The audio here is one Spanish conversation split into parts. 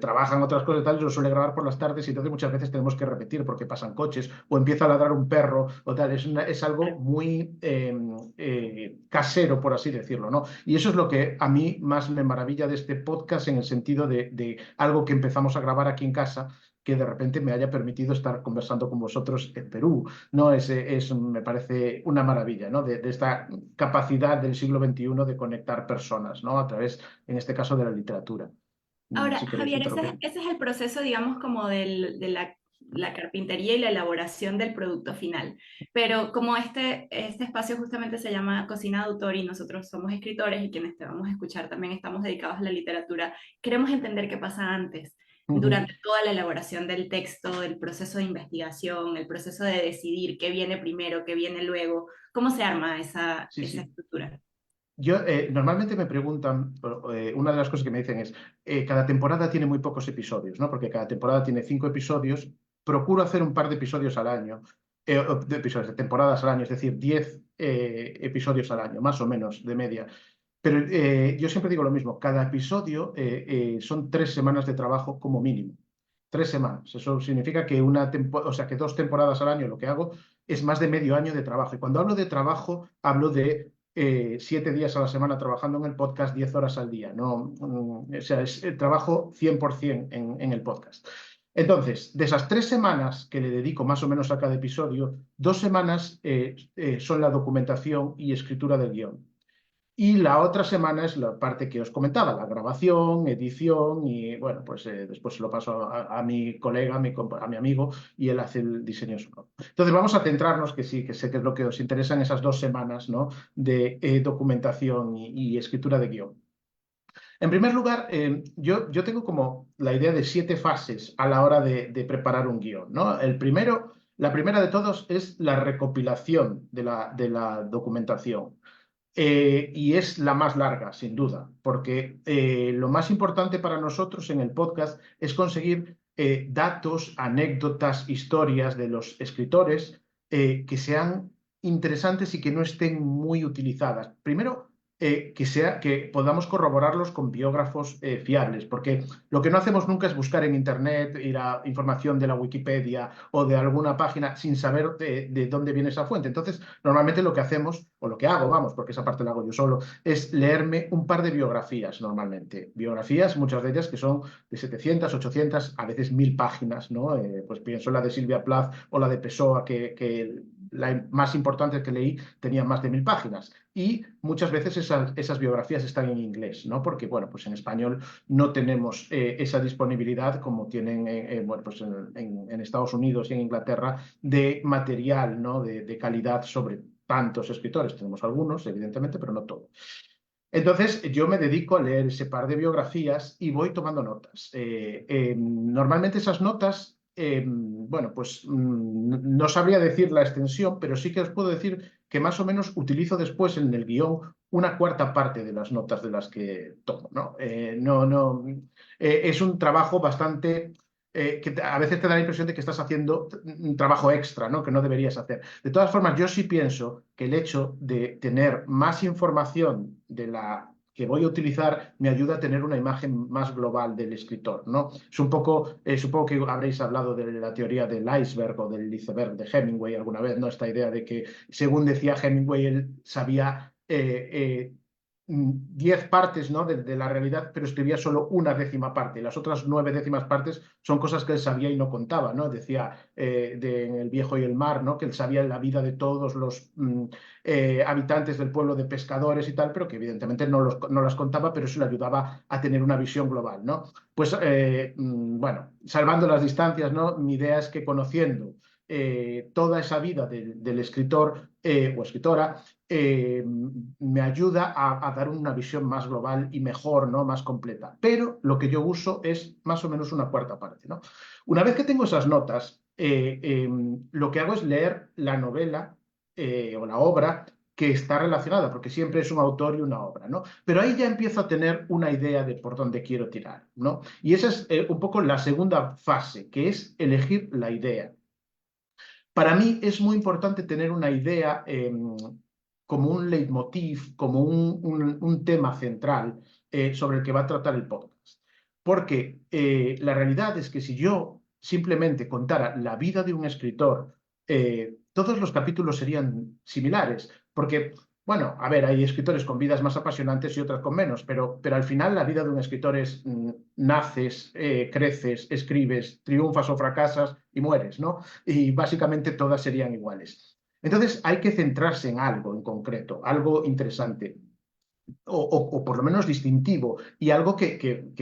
trabajan otras cosas y tal, y lo suele grabar por las tardes y entonces muchas veces tenemos que repetir porque pasan coches o empieza a ladrar un perro o tal. Es algo muy casero, por así decirlo, ¿no? Y eso es lo que a mí más me maravilla de este podcast en el sentido de algo que empezamos a grabar aquí en casa que de repente me haya permitido estar conversando con vosotros en Perú, ¿no? Me parece una maravilla, ¿no? De esta capacidad del siglo XXI de conectar personas, ¿no? A través, en este caso, de la literatura. Ahora, Si queréis Javier, interrumpir. ese es el proceso, digamos, como de la carpintería y la elaboración del producto final. Pero como este espacio justamente se llama Cocina de Autor y nosotros somos escritores y quienes te vamos a escuchar también estamos dedicados a la literatura, queremos entender qué pasa antes, Ujú. durante toda la elaboración del texto, el proceso de investigación, el proceso de decidir qué viene primero, qué viene luego, cómo se arma Sí, esa sí. estructura. Yo normalmente me preguntan, una de las cosas que me dicen es, cada temporada tiene muy pocos episodios, ¿no? Porque cada temporada tiene 5 episodios. Procuro hacer un par de episodios al año, de episodios, de temporadas al año, es decir, 10 episodios al año, más o menos, de media. Pero yo siempre digo lo mismo, cada episodio son 3 semanas de trabajo como mínimo. 3 semanas. Eso significa que o sea, que 2 temporadas al año lo que hago es más de medio año de trabajo. Y cuando hablo de trabajo, hablo de 7 días a la semana trabajando en el podcast, 10 horas al día. ¿No? O sea, es el trabajo 100% en el podcast. Entonces, de esas 3 semanas que le dedico más o menos a cada episodio, 2 semanas son la documentación y escritura del guión. Y la otra semana es la parte que os comentaba, la grabación, edición y bueno, pues después se lo paso a mi colega, a mi amigo y él hace el diseño sonoro. Entonces vamos a centrarnos, que sí, que sé que es lo que os interesa en esas 2 semanas, ¿no? De documentación y escritura de guión. En primer lugar, yo tengo como la idea de 7 fases a la hora de preparar un guión, ¿no? La primera de todos es la recopilación de la documentación. Y es la más larga, sin duda, porque lo más importante para nosotros en el podcast es conseguir datos, anécdotas, historias de los escritores que sean interesantes y que no estén muy utilizadas. Primero, que podamos corroborarlos con biógrafos fiables, porque lo que no hacemos nunca es buscar en Internet, ir a información de la Wikipedia o de alguna página sin saber de dónde viene esa fuente. Entonces, normalmente lo que hacemos, o lo que hago, vamos, porque esa parte la hago yo solo, es leerme un par de biografías normalmente. Biografías, muchas de ellas que son de 700, 800, a veces 1000 páginas, ¿no? Pues pienso en la de Silvia Plath o la de Pessoa, que la más importante que leí tenía más de 1000 páginas. Y muchas veces esas biografías están en inglés, ¿no? Porque, bueno, pues en español no tenemos esa disponibilidad como tienen bueno, pues en Estados Unidos y en Inglaterra de material, ¿no? De calidad sobre tantos escritores. Tenemos algunos, evidentemente, pero no todos. Entonces, yo me dedico a leer ese par de biografías y voy tomando notas. Normalmente esas notas, bueno, pues no sabría decir la extensión, pero sí que os puedo decir que más o menos utilizo después en el guión una cuarta parte de las notas de las que tomo, ¿no? Es un trabajo bastante a veces te da la impresión de que estás haciendo un trabajo extra, ¿no? Que no deberías hacer. De todas formas, yo sí pienso que el hecho de tener más información de la que voy a utilizar me ayuda a tener una imagen más global del escritor, ¿no? Es un poco, supongo que habréis hablado de la teoría del iceberg o del iceberg de Hemingway alguna vez, ¿no? Esta idea de que, según decía Hemingway, él sabía 10 partes, ¿no? de la realidad, pero escribía solo una décima parte. Las otras 9 décimas partes son cosas que él sabía y no contaba, ¿no? Decía en El viejo y el mar, ¿no? Que él sabía la vida de todos los habitantes del pueblo de pescadores y tal, pero que evidentemente no las contaba, pero eso le ayudaba a tener una visión global, ¿no? Pues, bueno, salvando las distancias, ¿no? Mi idea es que conociendo toda esa vida del escritor o escritora, me ayuda a dar una visión más global y mejor, ¿no? Más completa. Pero lo que yo uso es más o menos una cuarta parte, ¿no? Una vez que tengo esas notas, lo que hago es leer la novela o la obra que está relacionada, porque siempre es un autor y una obra, ¿no? Pero ahí ya empiezo a tener una idea de por dónde quiero tirar, ¿no? Y esa es un poco la segunda fase, que es elegir la idea. Para mí es muy importante tener una idea como un leitmotiv, como un tema central sobre el que va a tratar el podcast. porque la realidad es que si yo simplemente contara la vida de un escritor, todos los capítulos serían similares, porque, bueno, a ver, hay escritores con vidas más apasionantes y otras con menos, pero al final la vida de un escritor es naces, creces, escribes, triunfas o fracasas y mueres, ¿no? Y básicamente todas serían iguales. Entonces hay que centrarse en algo en concreto, algo interesante o por lo menos distintivo y algo que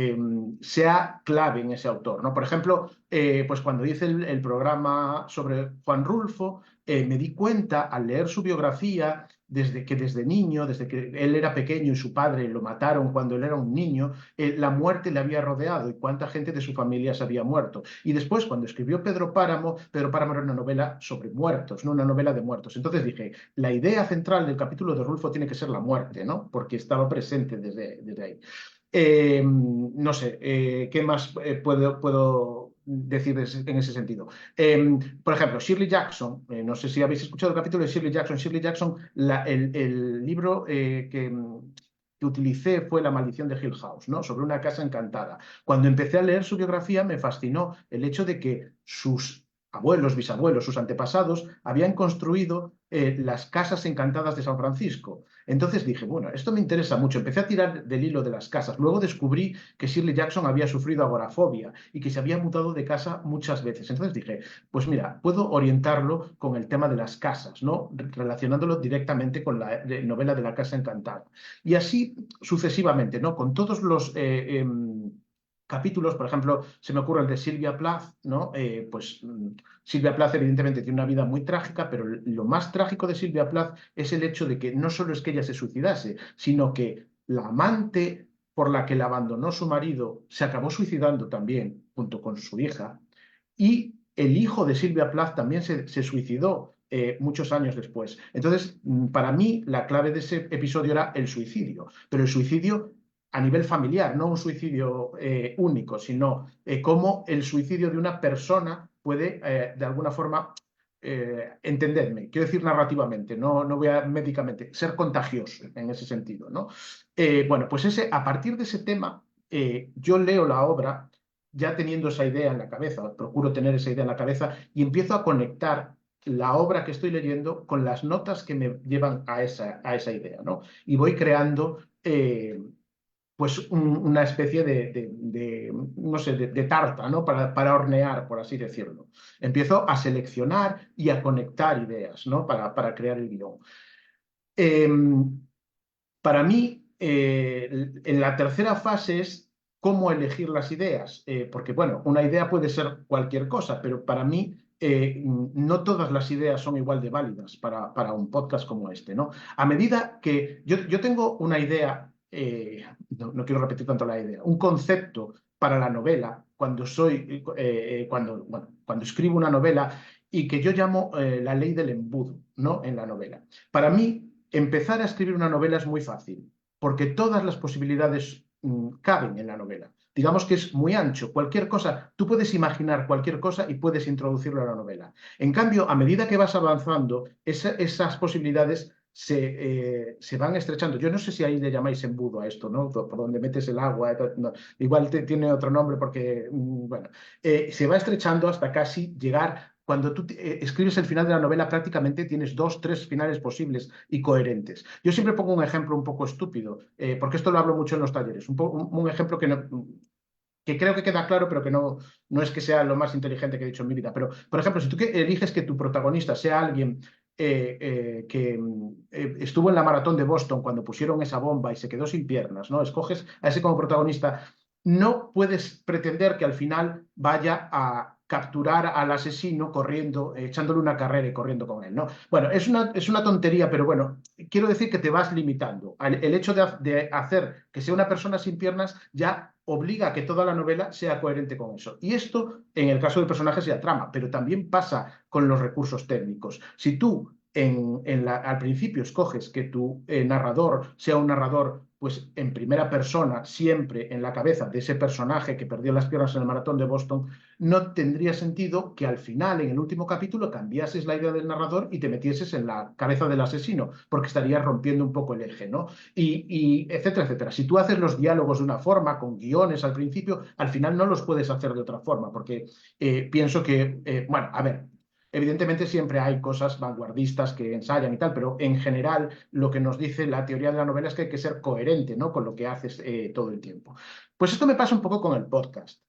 sea clave en ese autor, ¿no? Por ejemplo, pues cuando hice el programa sobre Juan Rulfo, me di cuenta al leer su biografía desde niño, desde que él era pequeño y su padre lo mataron cuando él era un niño, la muerte le había rodeado y cuánta gente de su familia se había muerto. Y después, cuando escribió Pedro Páramo era una novela sobre muertos, no una novela de muertos. Entonces dije, la idea central del capítulo de Rulfo tiene que ser la muerte, ¿no? Porque estaba presente desde ahí. No sé, ¿qué más puedo decir en ese sentido? Por ejemplo, Shirley Jackson, no sé si habéis escuchado el capítulo de Shirley Jackson. Shirley Jackson, el libro que utilicé fue La maldición de Hill House, ¿no? Sobre una casa encantada. Cuando empecé a leer su biografía me fascinó el hecho de que sus abuelos, bisabuelos, sus antepasados habían construido las casas encantadas de San Francisco. Entonces dije, bueno, esto me interesa mucho. Empecé a tirar del hilo de las casas. Luego descubrí que Shirley Jackson había sufrido agorafobia y que se había mudado de casa muchas veces. Entonces dije, pues mira, puedo orientarlo con el tema de las casas, ¿no? Relacionándolo directamente con la novela de la casa encantada. Y así sucesivamente, ¿no? Con todos los capítulos, por ejemplo, se me ocurre el de Silvia Plath, ¿no? Silvia Plath evidentemente tiene una vida muy trágica, pero lo más trágico de Silvia Plath es el hecho de que no solo es que ella se suicidase, sino que la amante por la que la abandonó su marido se acabó suicidando también, junto con su hija, y el hijo de Silvia Plath también se suicidó muchos años después. Entonces, para mí, la clave de ese episodio era el suicidio, pero el suicidio a nivel familiar, no un suicidio único, sino cómo el suicidio de una persona puede, de alguna forma, entenderme, quiero decir narrativamente, no voy a médicamente, ser contagioso en ese sentido, ¿no? Bueno, pues a partir de ese tema, yo leo la obra ya teniendo esa idea en la cabeza, procuro tener esa idea en la cabeza y empiezo a conectar la obra que estoy leyendo con las notas que me llevan a esa idea, ¿no? Y voy creando pues una especie no sé, de tarta, ¿no? Para hornear, por así decirlo. Empiezo a seleccionar y a conectar ideas, ¿no? Para crear el guión. Eh, para mí, en la tercera fase es cómo elegir las ideas, porque, bueno, una idea puede ser cualquier cosa, pero para mí no todas las ideas son igual de válidas para un podcast como este, ¿no? A medida que yo tengo una idea, no quiero repetir tanto la idea, un concepto para la novela, cuando escribo una novela y que yo llamo la ley del embudo, ¿no? En la novela. Para mí, empezar a escribir una novela es muy fácil, porque todas las posibilidades caben en la novela. Digamos que es muy ancho, cualquier cosa, tú puedes imaginar cualquier cosa y puedes introducirlo a la novela. En cambio, a medida que vas avanzando, esas posibilidades se van estrechando. Yo no sé si ahí le llamáis embudo a esto, ¿no? Por donde metes el agua, no, igual tiene otro nombre porque, bueno, se va estrechando hasta casi llegar cuando tú escribes el final de la novela, prácticamente tienes dos, tres finales posibles y coherentes. Yo siempre pongo un ejemplo un poco estúpido, porque esto lo hablo mucho en los talleres, un ejemplo que creo que queda claro, pero que no es que sea lo más inteligente que he dicho en mi vida. Pero, por ejemplo, si tú eliges que tu protagonista sea alguien que estuvo en la maratón de Boston cuando pusieron esa bomba y se quedó sin piernas, ¿no? Escoges a ese como protagonista, no puedes pretender que al final vaya a capturar al asesino corriendo, echándole una carrera y corriendo con él, ¿no? Bueno, es una tontería, pero bueno, quiero decir que te vas limitando. El hecho de hacer que sea una persona sin piernas ya obliga a que toda la novela sea coherente con eso. Y esto, en el caso del personaje, sea trama, pero también pasa con los recursos técnicos. Si tú al principio escoges que tu narrador sea un narrador pues en primera persona, siempre en la cabeza de ese personaje que perdió las piernas en el maratón de Boston, no tendría sentido que al final, en el último capítulo, cambiases la idea del narrador y te metieses en la cabeza del asesino, porque estarías rompiendo un poco el eje, ¿no? Y etcétera, etcétera. Si tú haces los diálogos de una forma, con guiones al principio, al final no los puedes hacer de otra forma, porque pienso que, bueno, a ver, evidentemente siempre hay cosas vanguardistas que ensayan y tal, pero en general lo que nos dice la teoría de la novela es que hay que ser coherente, ¿no? Con lo que haces todo el tiempo. Pues esto me pasa un poco con el podcast.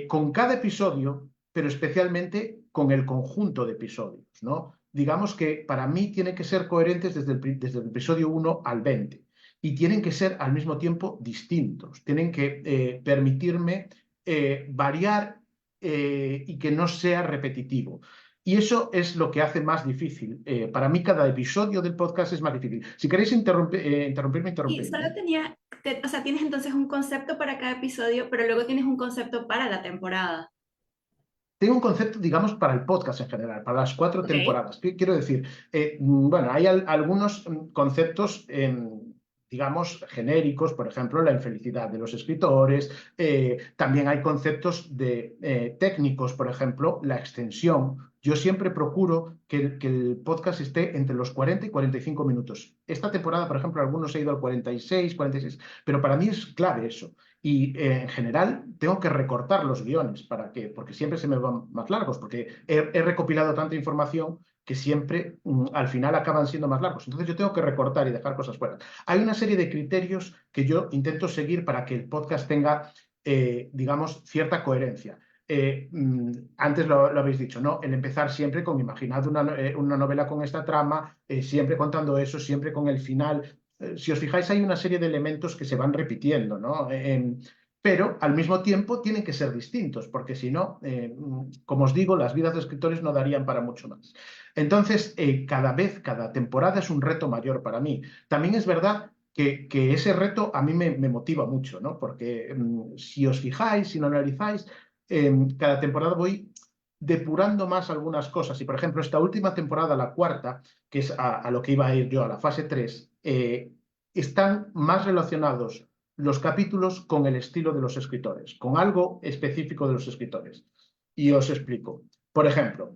Con cada episodio, pero especialmente con el conjunto de episodios, ¿no? Digamos que para mí tienen que ser coherentes desde el episodio 1 al 20 y tienen que ser al mismo tiempo distintos, tienen que permitirme variar y que no sea repetitivo. Y eso es lo que hace más difícil. Para mí cada episodio del podcast es más difícil. Si queréis interrumpirme, Y interrumpirme. solo tenía, o sea, tienes entonces un concepto para cada episodio, pero luego tienes un concepto para la temporada. Tengo un concepto, digamos, para el podcast en general, para las 4 Ok. temporadas. ¿Qué quiero decir? Bueno, hay algunos conceptos, digamos, genéricos, por ejemplo, la infelicidad de los escritores. También hay conceptos técnicos, por ejemplo, la extensión. Yo siempre procuro que el podcast esté entre los 40 y 45 minutos. Esta temporada, por ejemplo, algunos he ido al 46, 46, pero para mí es clave eso. Y en general tengo que recortar los guiones porque siempre se me van más largos, porque he recopilado tanta información que siempre al final acaban siendo más largos. Entonces yo tengo que recortar y dejar cosas fuera. Hay una serie de criterios que yo intento seguir para que el podcast tenga, digamos, cierta coherencia. Antes lo habéis dicho, ¿no? El empezar siempre con, imaginad una novela con esta trama, siempre contando eso, siempre con el final. Si os fijáis, hay una serie de elementos que se van repitiendo, ¿no? Pero al mismo tiempo tienen que ser distintos, porque si no, como os digo, las vidas de escritores no darían para mucho más. Entonces, cada temporada es un reto mayor para mí. También es verdad que ese reto a mí me motiva mucho, ¿no? Porque si os fijáis, si lo analizáis, cada temporada voy depurando más algunas cosas. Y, por ejemplo, esta última temporada, la cuarta, que es a lo que iba a ir yo, a la fase 3, están más relacionados los capítulos con el estilo de los escritores, con algo específico de los escritores. Y os explico. Por ejemplo,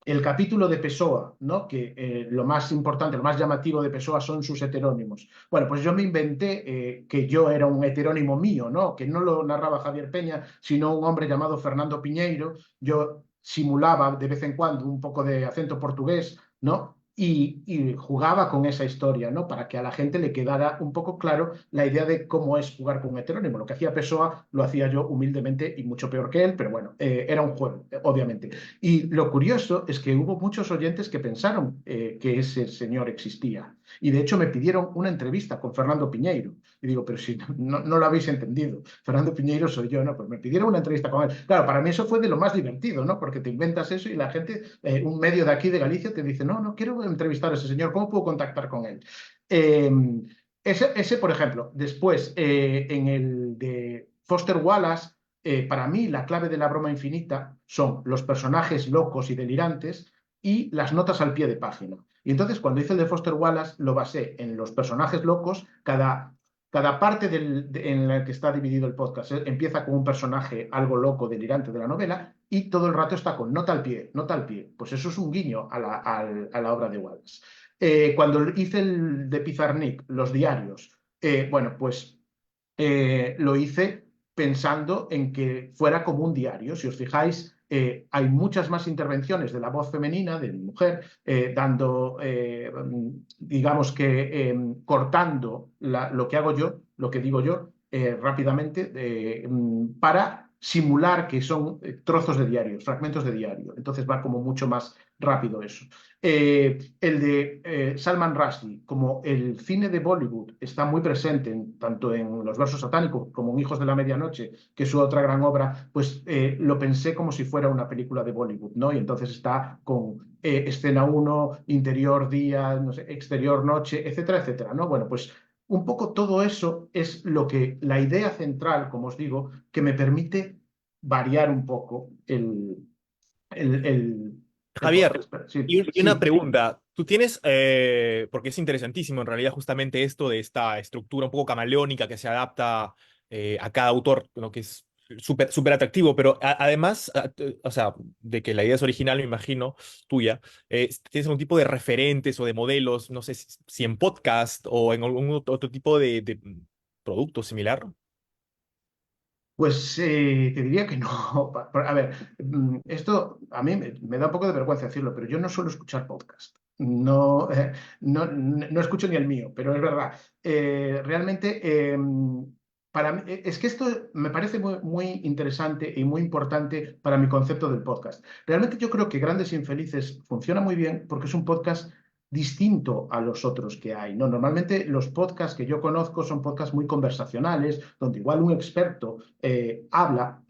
el capítulo de Pessoa, ¿no? Que lo más importante, lo más llamativo de Pessoa son sus heterónimos. Bueno, pues yo me inventé que yo era un heterónimo mío, ¿no? Que no lo narraba Javier Peña, sino un hombre llamado Fernando Piñeiro. Yo simulaba de vez en cuando un poco de acento portugués, ¿no? Y jugaba con esa historia, ¿no? Para que a la gente le quedara un poco claro la idea de cómo es jugar con un heterónimo. Lo que hacía Pessoa lo hacía yo humildemente y mucho peor que él, pero bueno, era un juego, obviamente. Y lo curioso es que hubo muchos oyentes que pensaron que ese señor existía. Y de hecho me pidieron una entrevista con Fernando Piñeiro. Y digo, pero si no lo habéis entendido, Fernando Piñeiro soy yo, ¿no? Pues me pidieron una entrevista con él. Claro, para mí eso fue de lo más divertido, ¿no? Porque te inventas eso y la gente, un medio de aquí de Galicia, te dice, no quiero entrevistar a ese señor, ¿cómo puedo contactar con él? Eh, por ejemplo. Después, en el de Foster Wallace, para mí la clave de la broma infinita son los personajes locos y delirantes y las notas al pie de página. Y entonces cuando hice el de Foster Wallace lo basé en los personajes locos, cada parte en la que está dividido el podcast. Empieza con un personaje algo loco, delirante de la novela y todo el rato está con nota al pie, nota al pie. Pues eso es un guiño a la obra de Wallace. Cuando hice el de Pizarnik, los diarios, bueno, pues lo hice pensando en que fuera como un diario. Si os fijáis, hay muchas más intervenciones de la voz femenina, de mi mujer, dando, digamos que cortando lo que hago yo, lo que digo yo, rápidamente, para simular que son trozos de diario, fragmentos de diario. Entonces va como mucho más rápido eso. El de Salman Rushdie, como el cine de Bollywood está muy presente tanto en Los versos satánicos como en Hijos de la Medianoche, que es su otra gran obra, pues lo pensé como si fuera una película de Bollywood, ¿no? Y entonces está con escena 1, interior día, no sé, exterior noche, etcétera, etcétera, ¿no? Bueno, pues un poco todo eso es la idea central, como os digo, que me permite variar un poco el Javier, podcast. Sí, y una sí. pregunta. Tú tienes, porque es interesantísimo en realidad justamente esto de esta estructura un poco camaleónica que se adapta a cada autor, lo que es súper súper atractivo, pero además, o sea, de que la idea es original, me imagino, tuya, tienes algún tipo de referentes o de modelos, no sé si en podcast o en algún otro tipo de producto similar. Pues te diría que no. A ver, esto a mí me da un poco de vergüenza decirlo, pero yo no suelo escuchar podcast. No, no escucho ni el mío, pero es verdad. Realmente, para mí, es que esto me parece muy interesante y muy importante para mi concepto del podcast. Realmente yo creo que Grandes Infelices funciona muy bien porque es un podcast distinto a los otros que hay, ¿no? Normalmente los podcasts que yo conozco son podcasts muy conversacionales, donde igual un experto habla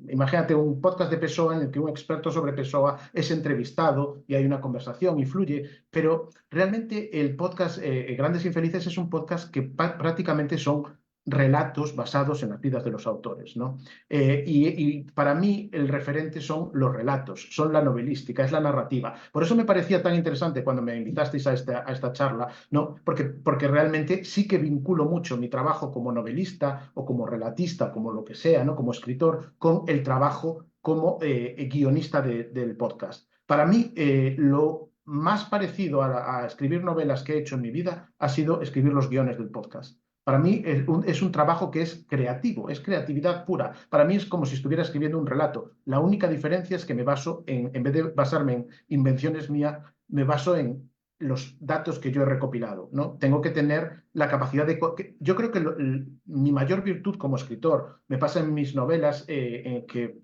imagínate un podcast de Pessoa en el que un experto sobre Pessoa es entrevistado y hay una conversación y fluye, pero realmente el podcast Grandes Infelices es un podcast que prácticamente son relatos basados en las vidas de los autores, ¿no? Y para mí el referente son los relatos, son la novelística, es la narrativa. Por eso me parecía tan interesante cuando me invitasteis a esta charla, ¿no? Porque realmente sí que vinculo mucho mi trabajo como novelista o como relatista, como lo que sea, ¿no? Como escritor, con el trabajo como guionista del podcast. Para mí, lo más parecido a escribir novelas que he hecho en mi vida ha sido escribir los guiones del podcast. Para mí es un trabajo que es creativo, es creatividad pura. Para mí es como si estuviera escribiendo un relato. La única diferencia es que me baso en vez de basarme en invenciones mías, me baso en los datos que yo he recopilado, ¿no? Tengo que tener la capacidad de... Yo creo que mi mayor virtud como escritor me pasa en mis novelas que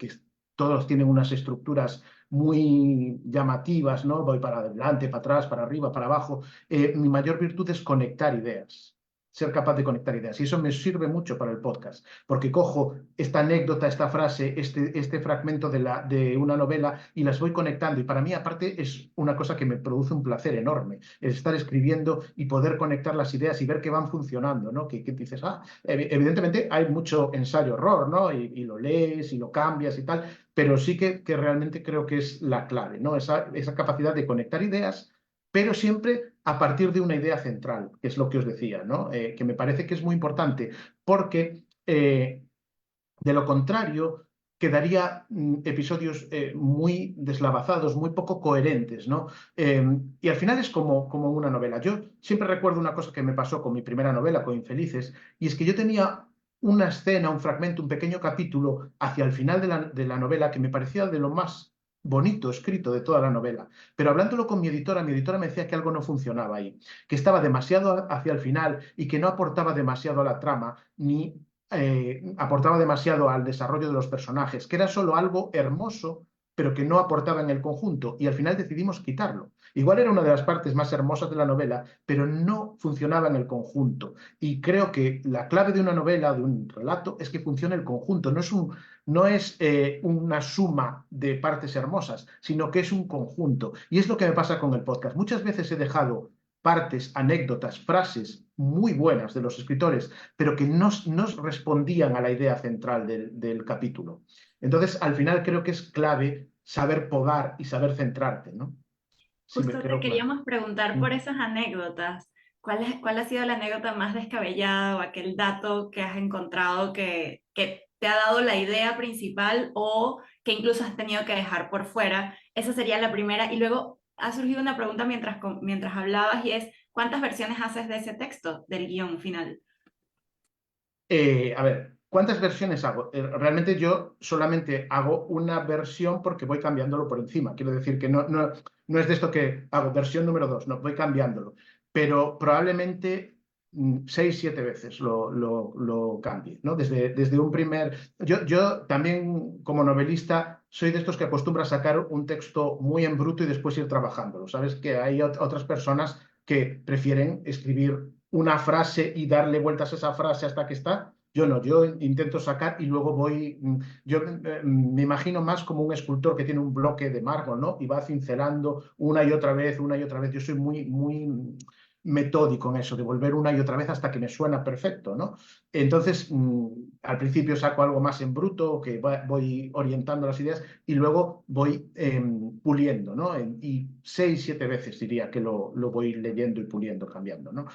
todos tienen unas estructuras muy llamativas, ¿no? Voy para adelante, para atrás, para arriba, para abajo. Mi mayor virtud es conectar ideas, ser capaz de conectar ideas. Y eso me sirve mucho para el podcast, porque cojo esta anécdota, esta frase, este fragmento de una novela y las voy conectando. Y para mí, aparte, es una cosa que me produce un placer enorme, es estar escribiendo y poder conectar las ideas y ver que van funcionando, ¿no? Que dices, evidentemente hay mucho ensayo-error, ¿no? Y lo lees y lo cambias y tal, pero sí que realmente creo que es la clave, ¿no? Esa capacidad de conectar ideas pero siempre a partir de una idea central, que es lo que os decía, ¿no? Que me parece que es muy importante, porque de lo contrario quedaría episodios muy deslavazados, muy poco coherentes, ¿no? Y al final es como una novela. Yo siempre recuerdo una cosa que me pasó con mi primera novela, con Infelices, y es que yo tenía una escena, un fragmento, un pequeño capítulo hacia el final de la novela que me parecía de lo más bonito escrito de toda la novela. Pero hablándolo con mi editora me decía que algo no funcionaba ahí, que estaba demasiado hacia el final y que no aportaba demasiado a la trama, ni aportaba demasiado al desarrollo de los personajes, que era solo algo hermoso, pero que no aportaba en el conjunto, y al final decidimos quitarlo. Igual era una de las partes más hermosas de la novela, pero no funcionaba en el conjunto. Y creo que la clave de una novela, de un relato, es que funcione el conjunto, no es una suma de partes hermosas, sino que es un conjunto. Y es lo que me pasa con el podcast. Muchas veces he dejado partes, anécdotas, frases muy buenas de los escritores, pero que no respondían a la idea central del capítulo. Entonces, al final creo que es clave saber podar y saber centrarte, ¿no? Sí, me Justo te creo claro. queríamos preguntar por Mm. esas anécdotas. ¿Cuál ha sido la anécdota más descabellada o aquel dato que has encontrado que te ha dado la idea principal o que incluso has tenido que dejar por fuera? Esa sería la primera. Y luego ha surgido una pregunta mientras hablabas y es, ¿cuántas versiones haces de ese texto, del guión final? A ver, ¿cuántas versiones hago? Realmente yo solamente hago una versión porque voy cambiándolo por encima. Quiero decir que no es de esto que hago versión número 2, no, voy cambiándolo. Pero probablemente 6, 7 veces lo cambie, ¿no? Desde un primer... Yo también como novelista soy de estos que acostumbra a sacar un texto muy en bruto y después ir trabajándolo. ¿Sabes? Que hay otras personas que prefieren escribir una frase y darle vueltas a esa frase hasta que está. Yo no, yo intento sacar y luego voy, yo me imagino más como un escultor que tiene un bloque de mármol, ¿no? Y va cincelando una y otra vez, una y otra vez. Yo soy muy metódico en eso, de volver una y otra vez hasta que me suena perfecto, ¿no? Entonces, al principio saco algo más en bruto, que voy orientando las ideas y luego voy puliendo, ¿no? Y 6, 7 veces diría que lo voy leyendo y puliendo, cambiando, ¿no?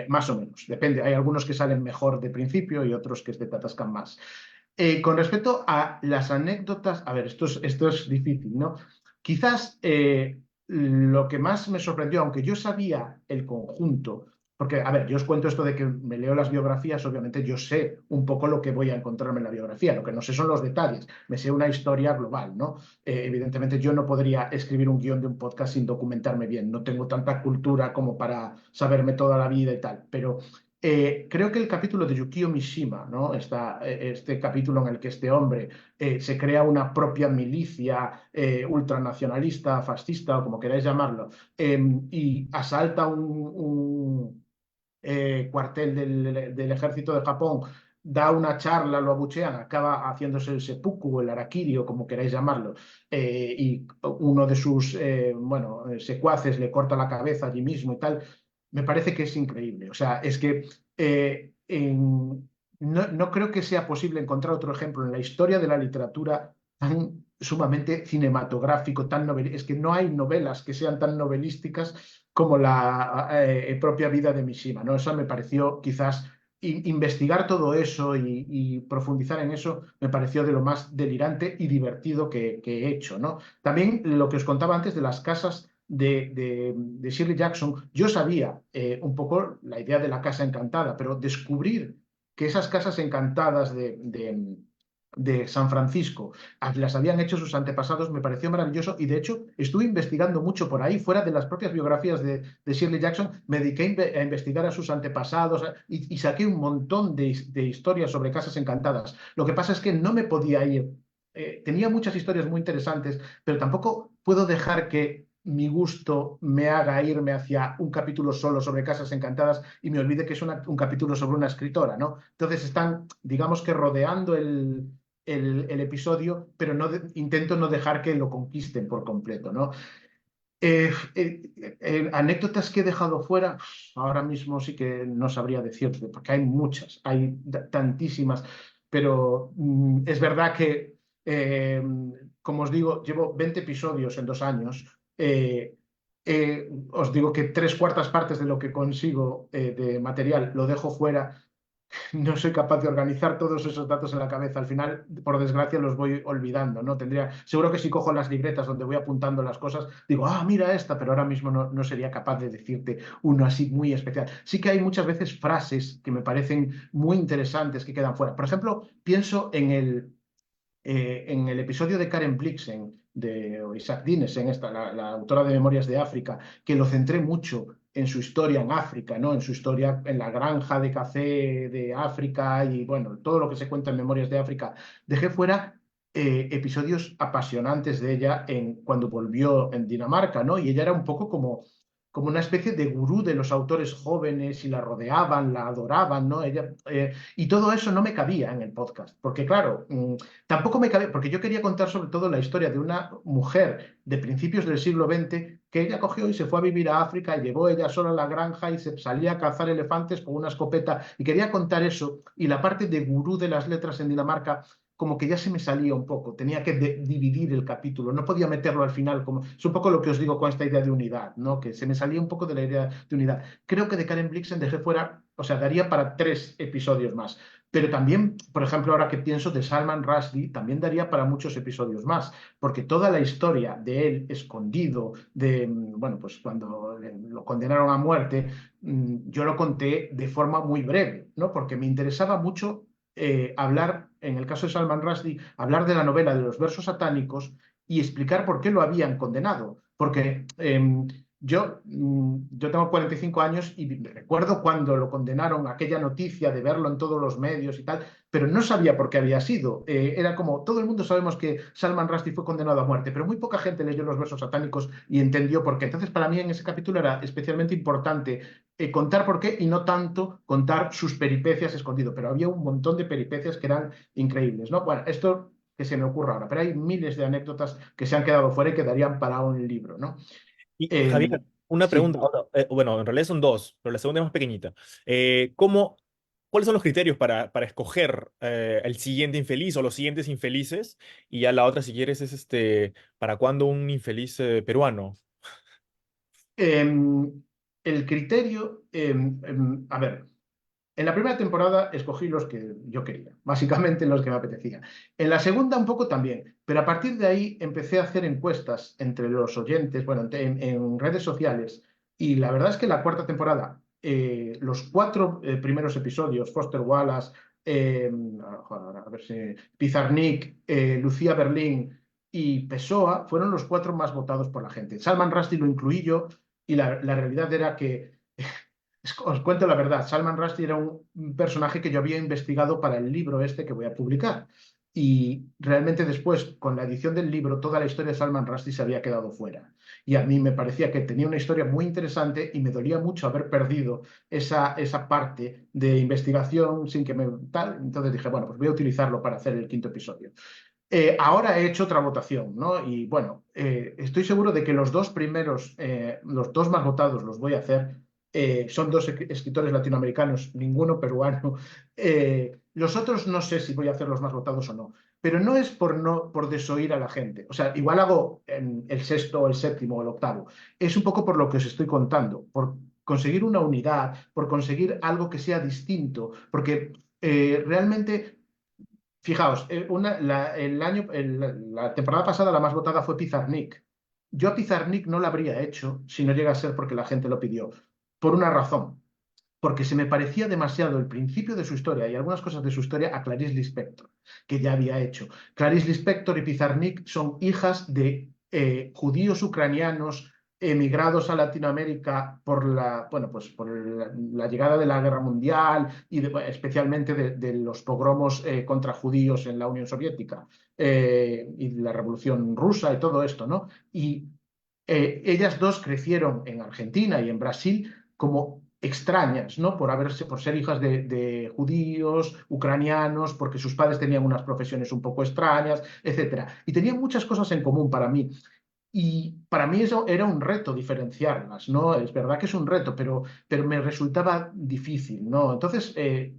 Más o menos, depende. Hay algunos que salen mejor de principio y otros que te atascan más. Con respecto a las anécdotas, a ver, esto es difícil, ¿no? Quizás lo que más me sorprendió, aunque yo sabía el conjunto, porque, a ver, yo os cuento esto de que me leo las biografías, obviamente yo sé un poco lo que voy a encontrarme en la biografía, lo que no sé son los detalles, me sé una historia global, ¿no? Evidentemente yo no podría escribir un guión de un podcast sin documentarme bien, no tengo tanta cultura como para saberme toda la vida y tal, pero creo que el capítulo de Yukio Mishima, ¿no? Este capítulo en el que este hombre se crea una propia milicia ultranacionalista, fascista o como queráis llamarlo, y asalta un cuartel del ejército de Japón, da una charla, lo abuchean, acaba haciéndose el seppuku o el harakiri o como queráis llamarlo, y uno de sus secuaces le corta la cabeza allí mismo y tal. Me parece que es increíble. O sea, es que no creo que sea posible encontrar otro ejemplo en la historia de la literatura tan sumamente cinematográfico, tan es que no hay novelas que sean tan novelísticas como la propia vida de Mishima, ¿no? Eso me pareció quizás investigar todo eso y profundizar en eso me pareció de lo más delirante y divertido que he hecho, ¿no? También lo que os contaba antes de las casas de Shirley Jackson, yo sabía un poco la idea de la casa encantada, pero descubrir que esas casas encantadas de San Francisco las habían hecho sus antepasados me pareció maravilloso y de hecho estuve investigando mucho por ahí, fuera de las propias biografías de Shirley Jackson, me dediqué a investigar a sus antepasados y saqué un montón de historias sobre casas encantadas. Lo que pasa es que no me podía ir. Tenía muchas historias muy interesantes, pero tampoco puedo dejar que mi gusto me haga irme hacia un capítulo solo sobre casas encantadas y me olvide que es un capítulo sobre una escritora, ¿no? Entonces están, digamos que rodeando el episodio, pero intento no dejar que lo conquisten por completo, ¿no? Anécdotas que he dejado fuera, ahora mismo sí que no sabría decirte, porque hay muchas, hay tantísimas, pero es verdad que, como os digo, llevo 20 episodios en 2 años. Os digo que 3/4 partes de lo que consigo de material lo dejo fuera. No soy capaz de organizar todos esos datos en la cabeza. Al final, por desgracia, los voy olvidando, ¿no? Seguro que si cojo las libretas donde voy apuntando las cosas, digo, mira esta, pero ahora mismo no sería capaz de decirte uno así muy especial. Sí que hay muchas veces frases que me parecen muy interesantes que quedan fuera. Por ejemplo, pienso en el episodio de Karen Blixen, o Isaac Dinesen, la autora de Memorias de África, que lo centré mucho en su historia en África, ¿no? En su historia en la granja de café de África y, bueno, todo lo que se cuenta en Memorias de África. Dejé fuera episodios apasionantes de ella cuando volvió en Dinamarca, ¿no? Y ella era un poco como una especie de gurú de los autores jóvenes y la rodeaban, la adoraban, ¿no? Y todo eso no me cabía en el podcast, porque claro, tampoco me cabía, porque yo quería contar sobre todo la historia de una mujer de principios del siglo XX que ella cogió y se fue a vivir a África y llevó ella sola a la granja y se salía a cazar elefantes con una escopeta y quería contar eso y la parte de gurú de las letras en Dinamarca como que ya se me salía un poco, tenía que dividir el capítulo, no podía meterlo al final, es un poco lo que os digo con esta idea de unidad, ¿no? Que se me salía un poco de la idea de unidad. Creo que de Karen Blixen dejé fuera, o sea, daría para 3 episodios más, pero también, por ejemplo, ahora que pienso de Salman Rushdie, también daría para muchos episodios más, porque toda la historia de él escondido, bueno, pues cuando lo condenaron a muerte, yo lo conté de forma muy breve, ¿no? Porque me interesaba mucho hablar, en el caso de Salman Rushdie, hablar de la novela de los versos satánicos y explicar por qué lo habían condenado. Porque yo tengo 45 años y recuerdo cuando lo condenaron, aquella noticia de verlo en todos los medios y tal, pero no sabía por qué había sido. Era como, todo el mundo sabemos que Salman Rushdie fue condenado a muerte, pero muy poca gente leyó los versos satánicos y entendió por qué. Entonces, para mí en ese capítulo era especialmente importante contar por qué y no tanto contar sus peripecias escondido, pero había un montón de peripecias que eran increíbles, ¿no? Bueno, esto que se me ocurre ahora, pero hay miles de anécdotas que se han quedado fuera y quedarían para un libro, ¿no? Y Eh, Javier, una sí. pregunta, bueno, en realidad son dos, pero la segunda es más pequeñita. ¿Cómo ¿cuáles son los criterios para escoger el siguiente infeliz o los siguientes infelices? Y ya la otra, si quieres, es ¿para cuándo un infeliz peruano? Em, el criterio, a ver, en la primera temporada escogí los que yo quería, básicamente los que me apetecía. En la segunda un poco también, pero a partir de ahí empecé a hacer encuestas entre los oyentes, bueno, en redes sociales, y la verdad es que la cuarta temporada, los cuatro primeros episodios, Foster Wallace, a ver si, Pizarnik, Lucía Berlín y Pessoa, fueron los cuatro más votados por la gente. Salman Rushdie lo incluí yo, y la realidad era que os cuento la verdad, Salman Rushdie era un personaje que yo había investigado para el libro este que voy a publicar. Y realmente después, con la edición del libro, toda la historia de Salman Rushdie se había quedado fuera. Y a mí me parecía que tenía una historia muy interesante y me dolía mucho haber perdido esa parte de investigación sin que me tal. Entonces dije, bueno, pues voy a utilizarlo para hacer el quinto episodio. Ahora he hecho otra votación, ¿no? Y bueno, estoy seguro de que los dos primeros, los dos más votados los voy a hacer. Son dos escritores latinoamericanos, ninguno peruano. Los otros no sé si voy a hacer los más votados o no, pero no es por desoír a la gente. O sea, igual hago el sexto, el séptimo o el octavo. Es un poco por lo que os estoy contando, por conseguir una unidad, por conseguir algo que sea distinto, porque realmente fijaos, la temporada pasada la más votada fue Pizarnik. Yo a Pizarnik no la habría hecho si no llega a ser porque la gente lo pidió. Por una razón. Porque se me parecía demasiado el principio de su historia y algunas cosas de su historia a Clarice Lispector, que ya había hecho. Clarice Lispector y Pizarnik son hijas de judíos ucranianos emigrados a Latinoamérica por la llegada de la Guerra Mundial y especialmente de los pogromos contra judíos en la Unión Soviética y la Revolución Rusa y todo esto, ¿no? Y ellas dos crecieron en Argentina y en Brasil como extrañas, ¿no? Por ser hijas de judíos, ucranianos, porque sus padres tenían unas profesiones un poco extrañas, etcétera. Y tenían muchas cosas en común para mí. Y para mí eso era un reto diferenciarlas, ¿no? Es verdad que es un reto, pero me resultaba difícil, ¿no? Entonces,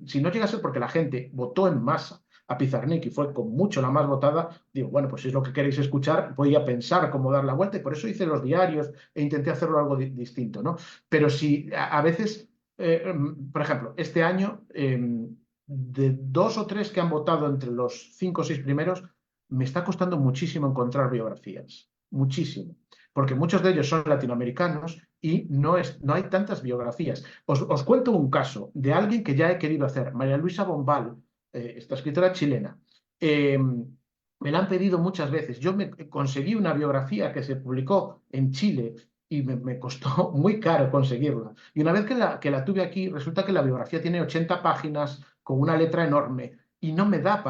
si no llega a ser porque la gente votó en masa a Pizarnik y fue con mucho la más votada, digo, bueno, pues si es lo que queréis escuchar, voy a pensar cómo dar la vuelta y por eso hice los diarios e intenté hacerlo algo distinto, ¿no? Pero si a veces, por ejemplo, este año, de dos o tres que han votado entre los 5 o 6 primeros, me está costando muchísimo encontrar biografías muchísimo, porque muchos de ellos son latinoamericanos y no hay tantas biografías. Os cuento un caso de alguien que ya he querido hacer, María Luisa Bombal, esta escritora chilena. Me la han pedido muchas veces. Yo me conseguí una biografía que se publicó en Chile y me costó muy caro conseguirla. Y una vez que la tuve aquí, resulta que la biografía tiene 80 páginas con una letra enorme y no me da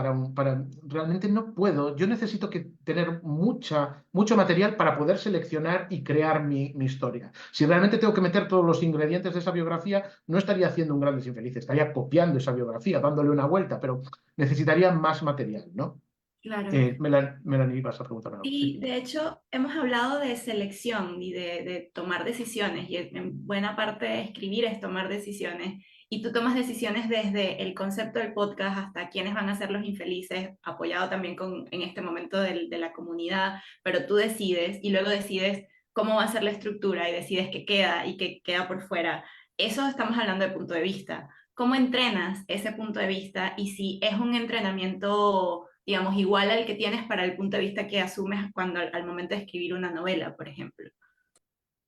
realmente no puedo. Yo necesito tener mucho material para poder seleccionar y crear mi historia. Si realmente tengo que meter todos los ingredientes de esa biografía, no estaría haciendo un Grandes Infelices, estaría copiando esa biografía, dándole una vuelta, pero necesitaría más material, ¿no? Claro. Melanie, vas a preguntar algo, Y sí. de hecho, hemos hablado de selección y de tomar decisiones, y en buena parte de escribir es tomar decisiones. Y tú tomas decisiones desde el concepto del podcast hasta quiénes van a ser los infelices, apoyado también en este momento de la comunidad, pero tú decides y luego decides cómo va a ser la estructura y decides qué queda y qué queda por fuera. Eso estamos hablando de punto de vista. ¿Cómo entrenas ese punto de vista y si es un entrenamiento, digamos, igual al que tienes para el punto de vista que asumes cuando al momento de escribir una novela, por ejemplo?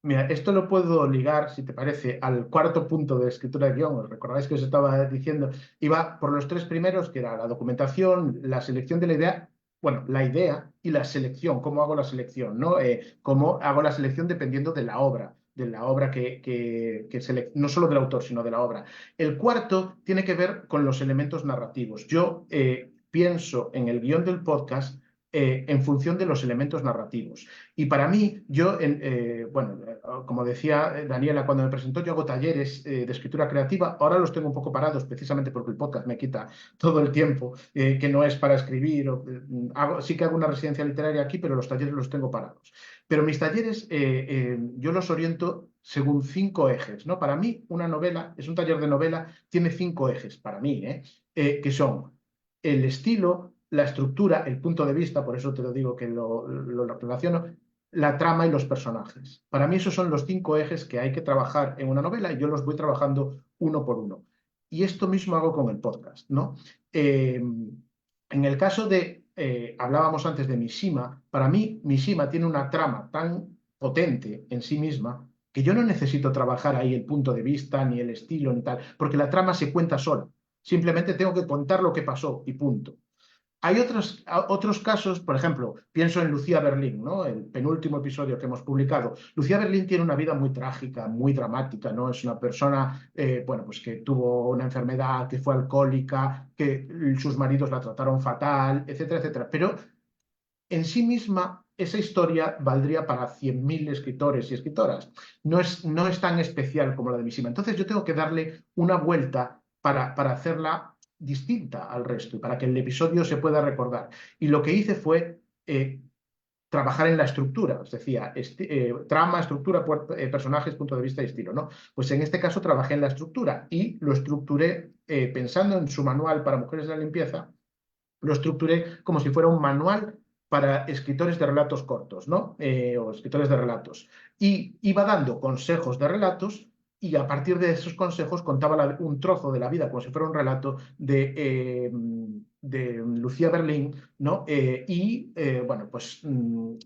Mira, esto lo puedo ligar, si te parece, al cuarto punto de escritura de guión. ¿Os recordáis que os estaba diciendo? Iba por los tres primeros, que era la documentación, la selección de la idea, bueno, la idea y la selección, cómo hago la selección, ¿no? Cómo hago la selección dependiendo de la obra no solo del autor, sino de la obra. El cuarto tiene que ver con los elementos narrativos. Yo pienso en el guión del podcast en función de los elementos narrativos. Y para mí, como decía Daniela cuando me presentó, yo hago talleres de escritura creativa. Ahora los tengo un poco parados precisamente porque el podcast me quita todo el tiempo que no es para escribir. Sí que hago una residencia literaria aquí, pero los talleres los tengo parados. Pero mis talleres yo los oriento según 5 ejes, ¿no? Para mí, una novela, es un taller de novela, tiene 5 ejes, para mí, que son el estilo, la estructura, el punto de vista, por eso te lo digo que lo relaciono, la trama y los personajes. Para mí esos son los 5 ejes que hay que trabajar en una novela y yo los voy trabajando uno por uno. Y esto mismo hago con el podcast, ¿no? En el caso hablábamos antes de Mishima, para mí Mishima tiene una trama tan potente en sí misma que yo no necesito trabajar ahí el punto de vista, ni el estilo, ni tal, porque la trama se cuenta sola. Simplemente tengo que contar lo que pasó y punto. Hay otros casos, por ejemplo, pienso en Lucía Berlín, ¿no? El penúltimo episodio que hemos publicado. Lucía Berlín tiene una vida muy trágica, muy dramática, ¿no? Es una persona, pues que tuvo una enfermedad, que fue alcohólica, que sus maridos la trataron fatal, etcétera, etcétera. Pero en sí misma, esa historia valdría para 100.000 escritores y escritoras. No es tan especial como la de Mishima. Entonces yo tengo que darle una vuelta para hacerla distinta al resto y para que el episodio se pueda recordar. Y lo que hice fue trabajar en la estructura, os decía, trama, estructura, personajes, punto de vista y estilo, ¿no? Pues en este caso trabajé en la estructura y lo estructuré pensando en su manual para mujeres de la limpieza, lo estructuré como si fuera un manual para escritores de relatos cortos, ¿no? O escritores de relatos. Y iba dando consejos de relatos y a partir de esos consejos contaba un trozo de la vida, como si fuera un relato de Lucía Berlín, ¿no?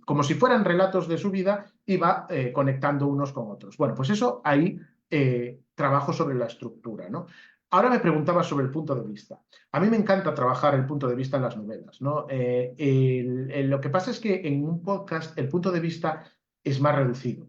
Como si fueran relatos de su vida, iba conectando unos con otros. Bueno, pues eso ahí trabajo sobre la estructura, ¿no? Ahora me preguntaba sobre el punto de vista. A mí me encanta trabajar el punto de vista en las novelas, ¿no? Lo que pasa es que en un podcast el punto de vista es más reducido,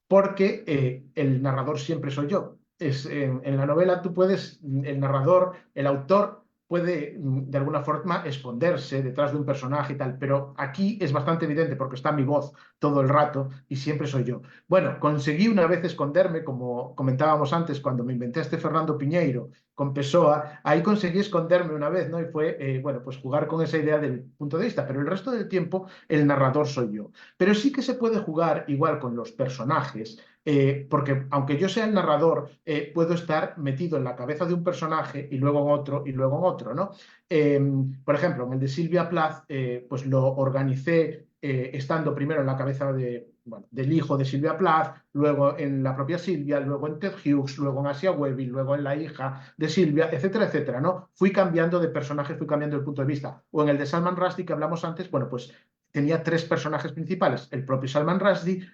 porque el narrador siempre soy yo. En la novela el narrador, el autor puede de alguna forma esconderse detrás de un personaje y tal, pero aquí es bastante evidente porque está mi voz todo el rato y siempre soy yo. Bueno, conseguí una vez esconderme, como comentábamos antes, cuando me inventé a este Fernando Piñeiro con Pessoa, ahí conseguí esconderme una vez, ¿no? Y fue, pues jugar con esa idea del punto de vista, pero el resto del tiempo el narrador soy yo. Pero sí que se puede jugar igual con los personajes, porque aunque yo sea el narrador, puedo estar metido en la cabeza de un personaje y luego en otro y luego en otro, ¿no? Por ejemplo, en el de Silvia Plath, pues lo organicé estando primero en la cabeza del hijo de Silvia Plath, luego en la propia Silvia, luego en Ted Hughes, luego en Asia Webby, luego en la hija de Silvia, etcétera, etcétera, ¿no? Fui cambiando de personajes, fui cambiando el punto de vista. O en el de Salman Rushdie que hablamos antes, bueno, pues tenía 3 personajes principales, el propio Salman Rushdie,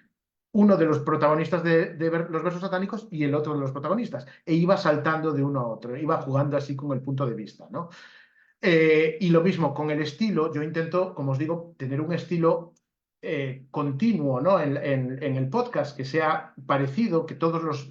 uno de los protagonistas de los versos satánicos y el otro de los protagonistas, e iba saltando de uno a otro, iba jugando así con el punto de vista, ¿no? Y lo mismo con el estilo, yo intento, como os digo, tener un estilo continuo, ¿no? En el podcast, que sea parecido, que todos los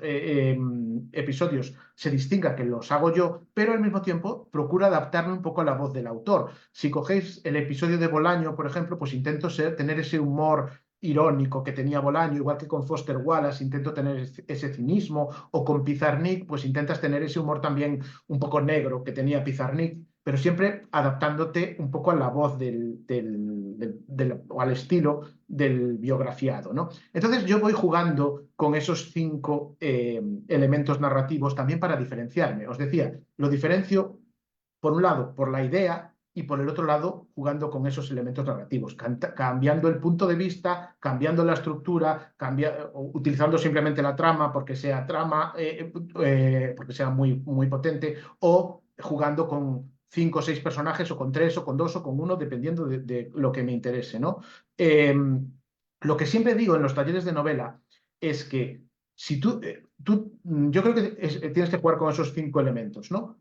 episodios se distinga que los hago yo, pero al mismo tiempo procuro adaptarme un poco a la voz del autor. Si cogéis el episodio de Bolaño, por ejemplo, pues intento tener ese humor irónico que tenía Bolaño, igual que con Foster Wallace intento tener ese cinismo, o con Pizarnik pues intentas tener ese humor también un poco negro que tenía Pizarnik, pero siempre adaptándote un poco a la voz o al estilo del biografiado, ¿no? Entonces yo voy jugando con esos 5 elementos narrativos también para diferenciarme. Os decía, lo diferencio por un lado por la idea y por el otro lado jugando con esos elementos narrativos, cambiando el punto de vista, cambiando la estructura, utilizando simplemente la trama porque sea porque sea muy, muy potente, o jugando con 5 o 6 personajes, o con 3, o con 2, o con 1, dependiendo de lo que me interese, ¿no? Lo que siempre digo en los talleres de novela es que si yo creo que tienes que jugar con esos 5 elementos, ¿no?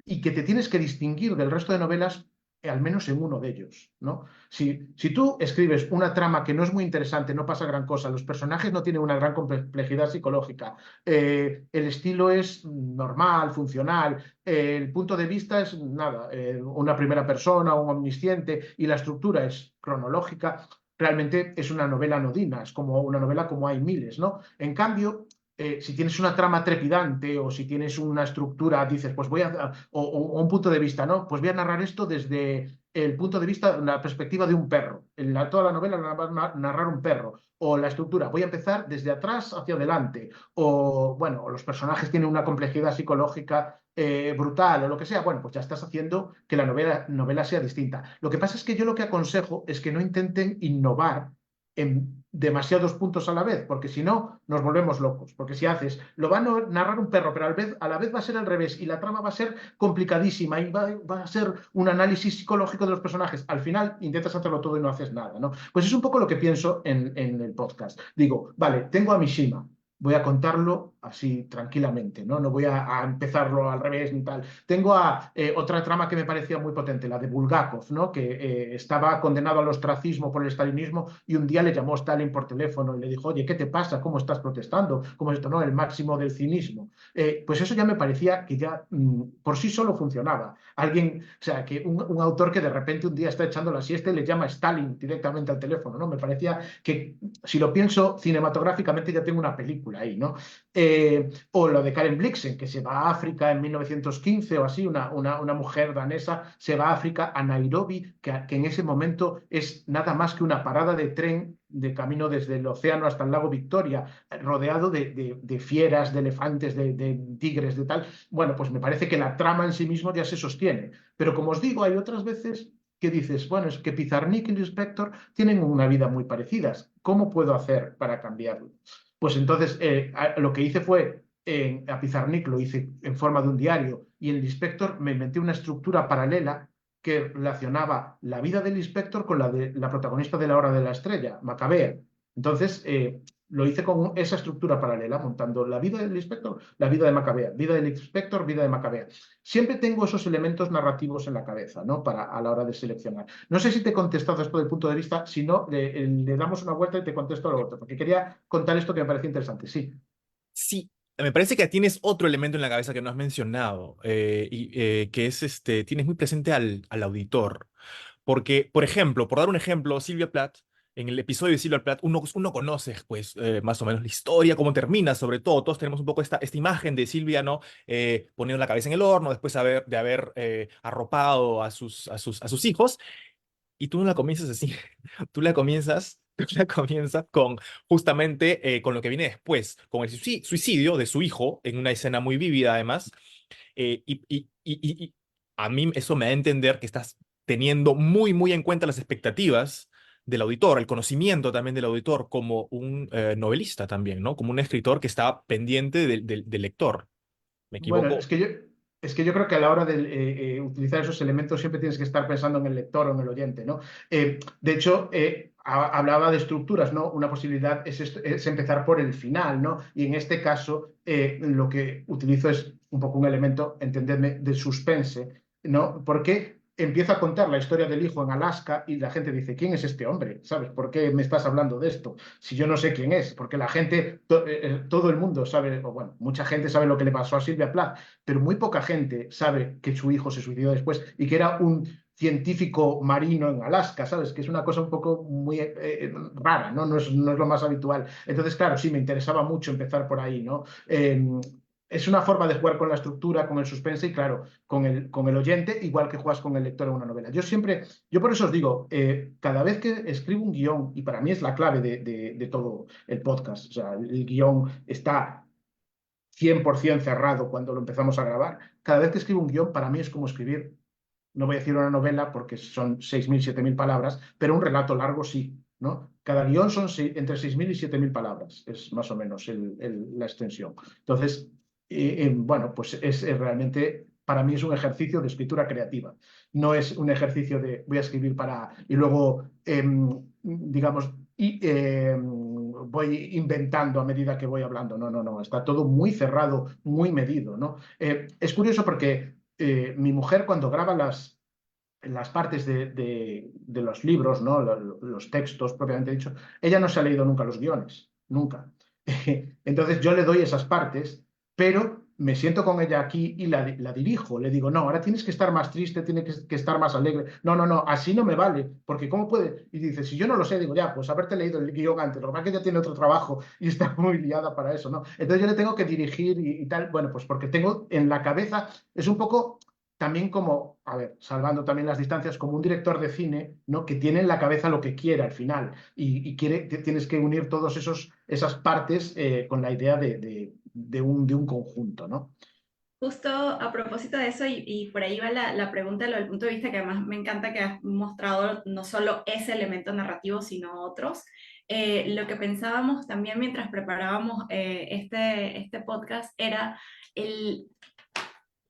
Y que te tienes que distinguir del resto de novelas al menos en uno de ellos, ¿no? Si tú escribes una trama que no es muy interesante, no pasa gran cosa, los personajes no tienen una gran complejidad psicológica, el estilo es normal, funcional, el punto de vista es nada, una primera persona, un omnisciente, y la estructura es cronológica, realmente es una novela anodina, es como una novela como hay miles, ¿no? En cambio, si tienes una trama trepidante o si tienes una estructura, dices, pues o un punto de vista, ¿no? Pues voy a narrar esto desde el punto de vista, la perspectiva de un perro. Toda la novela la va a narrar un perro. O la estructura, voy a empezar desde atrás hacia adelante. O, bueno, los personajes tienen una complejidad psicológica brutal o lo que sea. Bueno, pues ya estás haciendo que la novela sea distinta. Lo que pasa es que yo lo que aconsejo es que no intenten innovar en demasiados puntos a la vez, porque si no, nos volvemos locos. Porque si haces, lo va a narrar un perro, pero a la vez va a ser al revés y la trama va a ser complicadísima y va a ser un análisis psicológico de los personajes. Al final intentas hacerlo todo y no haces nada, ¿no? Pues es un poco lo que pienso en el podcast. Digo, vale, tengo a Mishima, voy a contarlo así tranquilamente, ¿no? No voy a empezarlo al revés ni tal. Tengo otra trama que me parecía muy potente, la de Bulgakov, ¿no? Que estaba condenado al ostracismo por el stalinismo y un día le llamó Stalin por teléfono y le dijo, oye, ¿qué te pasa? ¿Cómo estás protestando? ¿Cómo es esto, no? El máximo del cinismo. Pues eso ya me parecía que ya por sí solo funcionaba. Alguien, o sea, que un autor que de repente un día está echando la siesta y le llama a Stalin directamente al teléfono, ¿no? Me parecía que, si lo pienso cinematográficamente, ya tengo una película ahí, ¿no? O lo de Karen Blixen, que se va a África en 1915 o así, una mujer danesa se va a África, a Nairobi, que en ese momento es nada más que una parada de tren de camino desde el océano hasta el lago Victoria, rodeado de fieras, de elefantes, de tigres, de tal. Bueno, pues me parece que la trama en sí mismo ya se sostiene. Pero como os digo, hay otras veces que dices, bueno, es que Pizarnik y Lispector tienen una vida muy parecidas. ¿Cómo puedo hacer para cambiarlo? Pues entonces lo que hice fue, a Pizarnik lo hice en forma de un diario y en el Inspector me inventé una estructura paralela que relacionaba la vida del Inspector con la de la protagonista de La Hora de la Estrella, Macabea. Entonces lo hice con esa estructura paralela, montando la vida del Inspector, la vida de Macabea, vida del Inspector, vida de Macabea. Siempre tengo esos elementos narrativos en la cabeza, ¿no? A la hora de seleccionar. No sé si te he contestado esto del punto de vista, si no, le damos una vuelta y te contesto a lo otro, porque quería contar esto que me parece interesante. Sí. Sí, me parece que tienes otro elemento en la cabeza que no has mencionado, que es tienes muy presente al auditor. Porque, por ejemplo, por dar un ejemplo, Silvia Plath, en el episodio de Silvia Plath, uno conoce, pues, más o menos la historia, cómo termina, sobre todo. Todos tenemos un poco esta imagen de Silvia, ¿no? Poniendo la cabeza en el horno después de haber arropado a sus hijos. Y tú no la comienzas así. Tú la comienzas con justamente con lo que viene después, con el suicidio de su hijo, en una escena muy vívida además. Y a mí eso me da a entender que estás teniendo muy, muy en cuenta las expectativas del auditor, el conocimiento también del auditor como un novelista también, ¿no? Como un escritor que está pendiente del lector. ¿Me Bueno, equivoco? es que yo creo que a la hora de utilizar esos elementos siempre tienes que estar pensando en el lector o en el oyente, ¿no? De hecho, hablaba de estructuras, ¿no? Una posibilidad es empezar por el final, ¿no? Y en este caso, lo que utilizo es un poco un elemento, entendedme, de suspense, ¿no? Porque empiezo a contar la historia del hijo en Alaska y la gente dice, ¿quién es este hombre? ¿Sabes? ¿Por qué me estás hablando de esto? Si yo no sé quién es, porque la gente, todo el mundo sabe, o bueno, mucha gente sabe lo que le pasó a Silvia Plath, pero muy poca gente sabe que su hijo se suicidó después y que era un científico marino en Alaska, ¿sabes? Que es una cosa un poco muy rara, ¿no? No es lo más habitual. Entonces, claro, sí, me interesaba mucho empezar por ahí, ¿no? Es una forma de jugar con la estructura, con el suspense y, claro, con el oyente, igual que juegas con el lector en una novela. Yo por eso os digo, cada vez que escribo un guión, y para mí es la clave de todo el podcast, o sea, el guión está 100% cerrado cuando lo empezamos a grabar, cada vez que escribo un guión, para mí es como escribir, no voy a decir una novela porque son 6.000, 7.000 palabras, pero un relato largo sí, ¿no? Cada guión son entre 6.000 y 7.000 palabras, es más o menos la extensión. Entonces, bueno, pues realmente, para mí es un ejercicio de escritura creativa. No es un ejercicio de voy a escribir y luego, digamos, voy inventando a medida que voy hablando. No, no, no. Está todo muy cerrado, muy medido, ¿no? Es curioso porque mi mujer cuando graba las partes de los libros, ¿no? Los textos propiamente dicho, ella no se ha leído nunca los guiones, nunca. Entonces yo le doy esas partes, pero me siento con ella aquí y la dirijo. Le digo, no, ahora tienes que estar más triste, tienes que estar más alegre. No, no, no, así no me vale, porque ¿cómo puede? Y dice, si yo no lo sé, digo, ya, pues haberte leído el guión antes. Lo que pasa es que ella tiene otro trabajo y está muy liada para eso, ¿no? Entonces yo le tengo que dirigir y tal, bueno, pues porque tengo en la cabeza, es un poco también como, a ver, salvando también las distancias, como un director de cine, ¿no? Que tiene en la cabeza lo que quiere al final y quiere, tienes que unir todas esas partes con la idea de un conjunto, ¿no? Justo a propósito de eso, y por ahí va la pregunta, lo del punto de vista que además me encanta que has mostrado no solo ese elemento narrativo, sino otros. Lo que pensábamos también mientras preparábamos este podcast era el,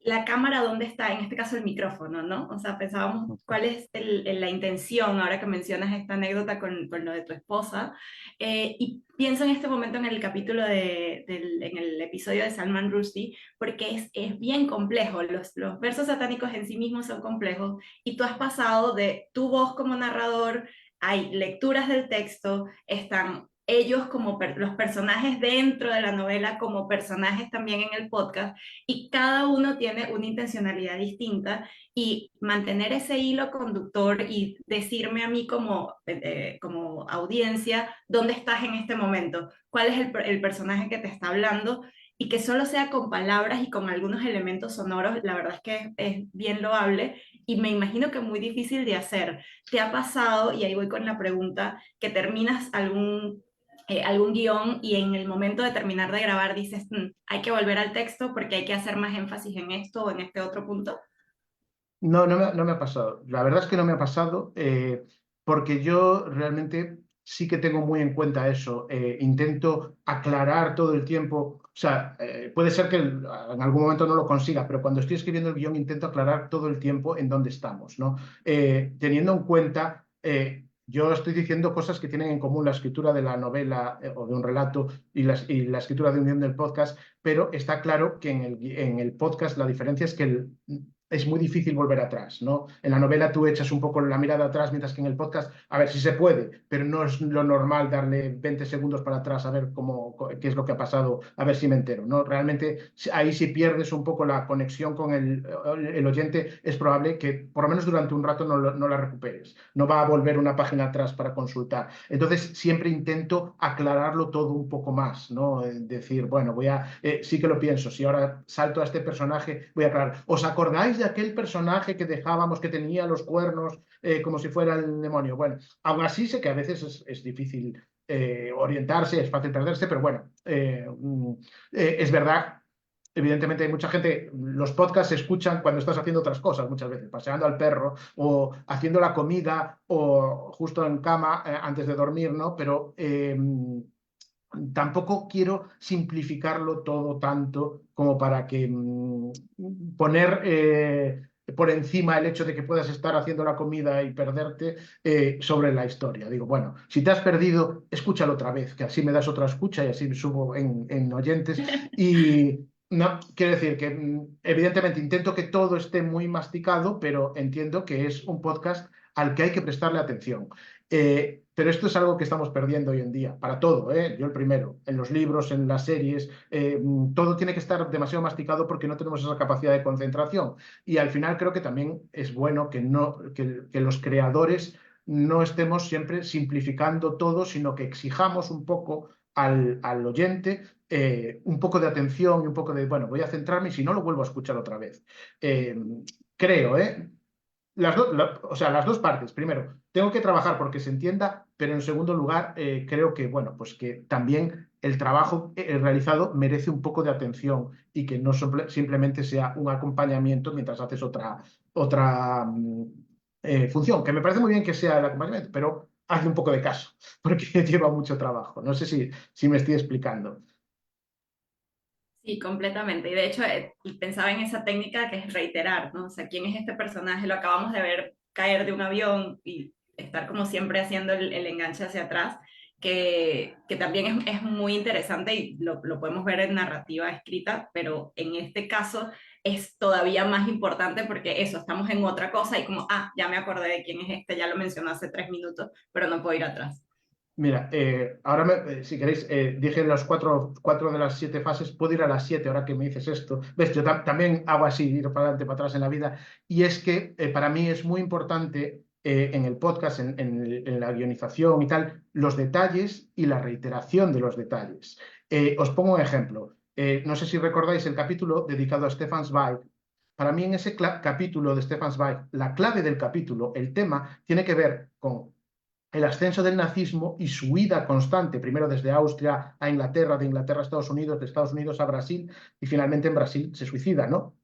la cámara dónde está, en este caso el micrófono, ¿no? O sea, pensábamos cuál es la intención, ahora que mencionas esta anécdota con lo de tu esposa, y pienso en este momento en el capítulo en el episodio de Salman Rushdie, porque es bien complejo, los versos satánicos en sí mismos son complejos, y tú has pasado de tu voz como narrador, hay lecturas del texto, están ellos como los personajes dentro de la novela como personajes también en el podcast, y cada uno tiene una intencionalidad distinta, y mantener ese hilo conductor y decirme a mí como audiencia dónde estás en este momento, cuál es el personaje que te está hablando, y que solo sea con palabras y con algunos elementos sonoros, la verdad es que es bien loable y me imagino que muy difícil de hacer. ¿Te ha pasado, y ahí voy con la pregunta, que terminas algún guión y en el momento de terminar de grabar dices, hay que volver al texto porque hay que hacer más énfasis en esto o en este otro punto"? No, no me ha pasado. La verdad es que no me ha pasado porque yo realmente sí que tengo muy en cuenta eso. Intento aclarar todo el tiempo. O sea, puede ser que en algún momento no lo consiga, pero cuando estoy escribiendo el guión intento aclarar todo el tiempo en dónde estamos, ¿no? Teniendo en cuenta, yo estoy diciendo cosas que tienen en común la escritura de la novela o de un relato y la escritura de un guión del podcast, pero está claro que en el podcast la diferencia es que es muy difícil volver atrás, ¿no? En la novela tú echas un poco la mirada atrás, mientras que en el podcast, a ver si se puede, pero no es lo normal darle 20 segundos para atrás a ver qué es lo que ha pasado, a ver si me entero, ¿no? Realmente ahí si pierdes un poco la conexión con el oyente, es probable que por lo menos durante un rato no la recuperes. No va a volver una página atrás para consultar. Entonces siempre intento aclararlo todo un poco más, ¿no? Decir, bueno, sí que lo pienso, si ahora salto a este personaje, voy a aclarar. ¿Os acordáis de aquel personaje que dejábamos que tenía los cuernos como si fuera el demonio? Bueno, aún así sé que a veces es difícil orientarse, es fácil perderse, pero bueno, es verdad. Evidentemente hay mucha gente, los podcasts se escuchan cuando estás haciendo otras cosas muchas veces, paseando al perro o haciendo la comida o justo en cama antes de dormir, ¿no? Pero tampoco quiero simplificarlo todo tanto como para que poner por encima el hecho de que puedas estar haciendo la comida y perderte sobre la historia. Digo, bueno, si te has perdido, escúchalo otra vez, que así me das otra escucha y así subo en oyentes. Y no, quiero decir que evidentemente intento que todo esté muy masticado, pero entiendo que es un podcast al que hay que prestarle atención. Pero esto es algo que estamos perdiendo hoy en día, para todo, ¿eh? Yo el primero, en los libros, en las series, todo tiene que estar demasiado masticado porque no tenemos esa capacidad de concentración. Y al final creo que también es bueno que los creadores no estemos siempre simplificando todo, sino que exijamos un poco al oyente un poco de atención y un poco de, bueno, voy a centrarme y si no lo vuelvo a escuchar otra vez. Eh, creo, ¿eh? O sea, las dos partes. Primero, tengo que trabajar porque se entienda, pero en segundo lugar, creo que, bueno, pues que también el trabajo realizado merece un poco de atención y que no simplemente sea un acompañamiento mientras haces otra función, que me parece muy bien que sea el acompañamiento, pero hazle un poco de caso, porque lleva mucho trabajo. No sé si me estoy explicando. Sí, completamente. Y de hecho, y pensaba en esa técnica que es reiterar, ¿no? O sea, ¿quién es este personaje? Lo acabamos de ver caer de un avión y estar como siempre haciendo el enganche hacia atrás, que también es muy interesante y lo podemos ver en narrativa escrita, pero en este caso es todavía más importante porque eso, estamos en otra cosa y como, ya me acordé de quién es este, ya lo mencioné hace 3 minutos, pero no puedo ir atrás. Mira, ahora si queréis, dije las cuatro de las 7 fases, puedo ir a las 7 ahora que me dices esto. Ves, yo también hago así, ir para adelante, para atrás en la vida, y es que para mí es muy importante en el podcast, en la guionización y tal, los detalles y la reiteración de los detalles. Os pongo un ejemplo. No sé si recordáis el capítulo dedicado a Stefan Zweig. Para mí en ese capítulo de Stefan Zweig, la clave del capítulo, el tema, tiene que ver con el ascenso del nazismo y su huida constante, primero desde Austria a Inglaterra, de Inglaterra a Estados Unidos, de Estados Unidos a Brasil, y finalmente en Brasil se suicida, ¿no?